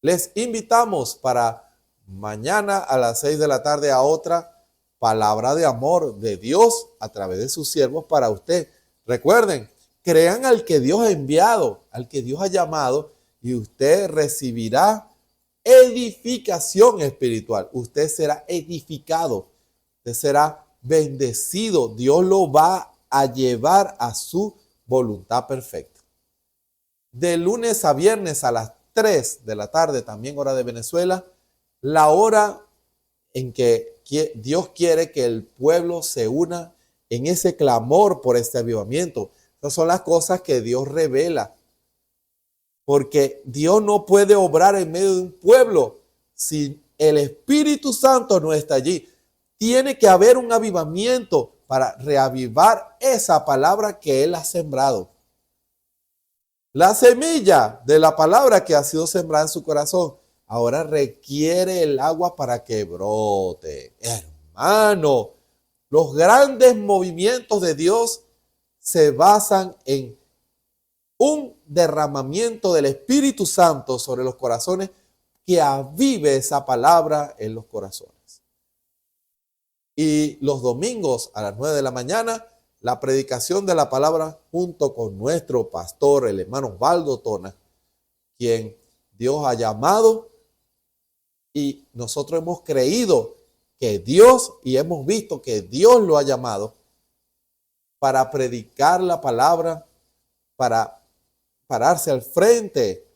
Les invitamos para mañana a las 6 de la tarde a otra palabra de amor de Dios a través de sus siervos para usted. Recuerden, crean al que Dios ha enviado, al que Dios ha llamado, y usted recibirá edificación espiritual. Usted será edificado, usted será bendecido. Dios lo va a llevar a su voluntad perfecta. De lunes a viernes a las 3 de la tarde, también hora de Venezuela, la hora en que Dios quiere que el pueblo se una en ese clamor por este avivamiento. Esas son las cosas que Dios revela. Porque Dios no puede obrar en medio de un pueblo si el Espíritu Santo no está allí. Tiene que haber un avivamiento para reavivar esa palabra que Él ha sembrado. La semilla de la palabra que ha sido sembrada en su corazón ahora requiere el agua para que brote. Hermano, los grandes movimientos de Dios se basan en un derramamiento del Espíritu Santo sobre los corazones que avive esa palabra en los corazones. Y los domingos a las 9 de la mañana, la predicación de la palabra junto con nuestro pastor, el hermano Osvaldo Tona, quien Dios ha llamado y nosotros hemos creído que Dios, y hemos visto que Dios lo ha llamado para predicar la palabra, para pararse al frente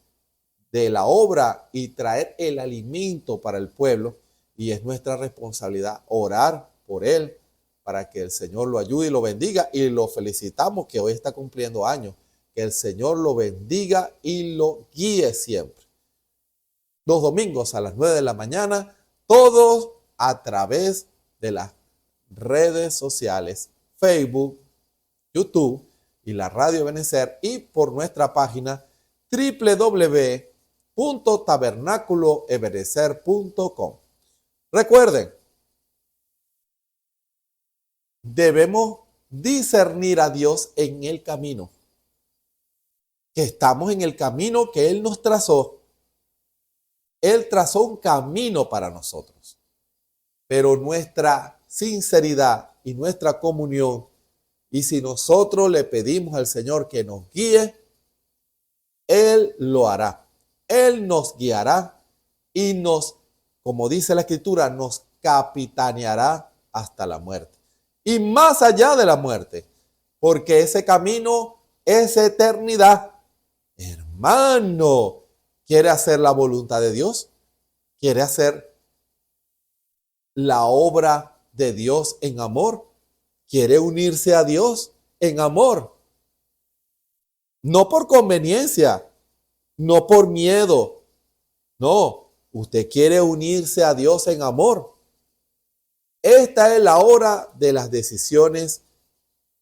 de la obra y traer el alimento para el pueblo. Y es nuestra responsabilidad orar por él para que el Señor lo ayude y lo bendiga. Y lo felicitamos que hoy está cumpliendo años. Que el Señor lo bendiga y lo guíe siempre. Los domingos a las 9 de la mañana, todos a través de las redes sociales, Facebook, YouTube y la Radio Ebenecer, y por nuestra página www.tabernaculoebenecer.com. Recuerden, debemos discernir a Dios en el camino, que estamos en el camino que Él nos trazó. Él trazó un camino para nosotros, pero nuestra sinceridad y nuestra comunión, y si nosotros le pedimos al Señor que nos guíe, Él lo hará. Él nos guiará y nos, como dice la Escritura, nos capitaneará hasta la muerte. Y más allá de la muerte, porque ese camino es eternidad. Hermano, ¿quiere hacer la voluntad de Dios? ¿Quiere hacer la obra de Dios en amor? ¿Quiere unirse a Dios en amor? No por conveniencia, no por miedo. No, usted quiere unirse a Dios en amor. Esta es la hora de las decisiones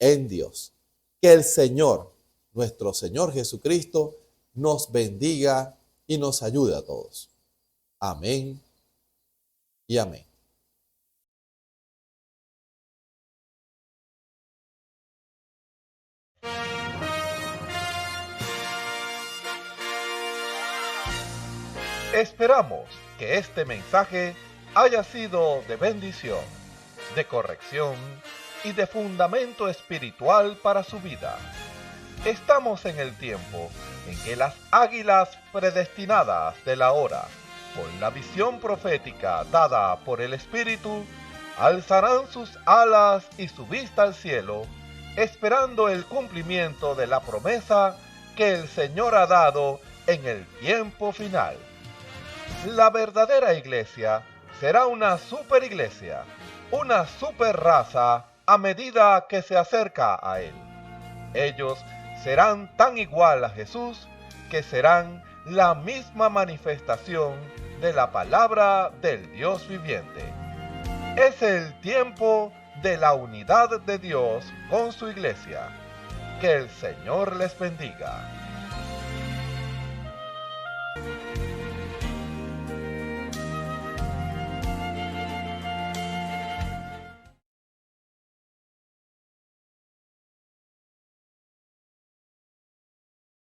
en Dios. Que el Señor, nuestro Señor Jesucristo, nos bendiga y nos ayude a todos. Amén y amén. Esperamos que este mensaje haya sido de bendición, de corrección y de fundamento espiritual para su vida. Estamos en el tiempo en que las águilas predestinadas de la hora, con la visión profética dada por el Espíritu, alzarán sus alas y su vista al cielo, esperando el cumplimiento de la promesa que el Señor ha dado en el tiempo final. La verdadera iglesia será una superiglesia, una super raza a medida que se acerca a Él. Ellos serán tan igual a Jesús que serán la misma manifestación de la palabra del Dios viviente. Es el tiempo de la unidad de Dios con su iglesia. Que el Señor les bendiga.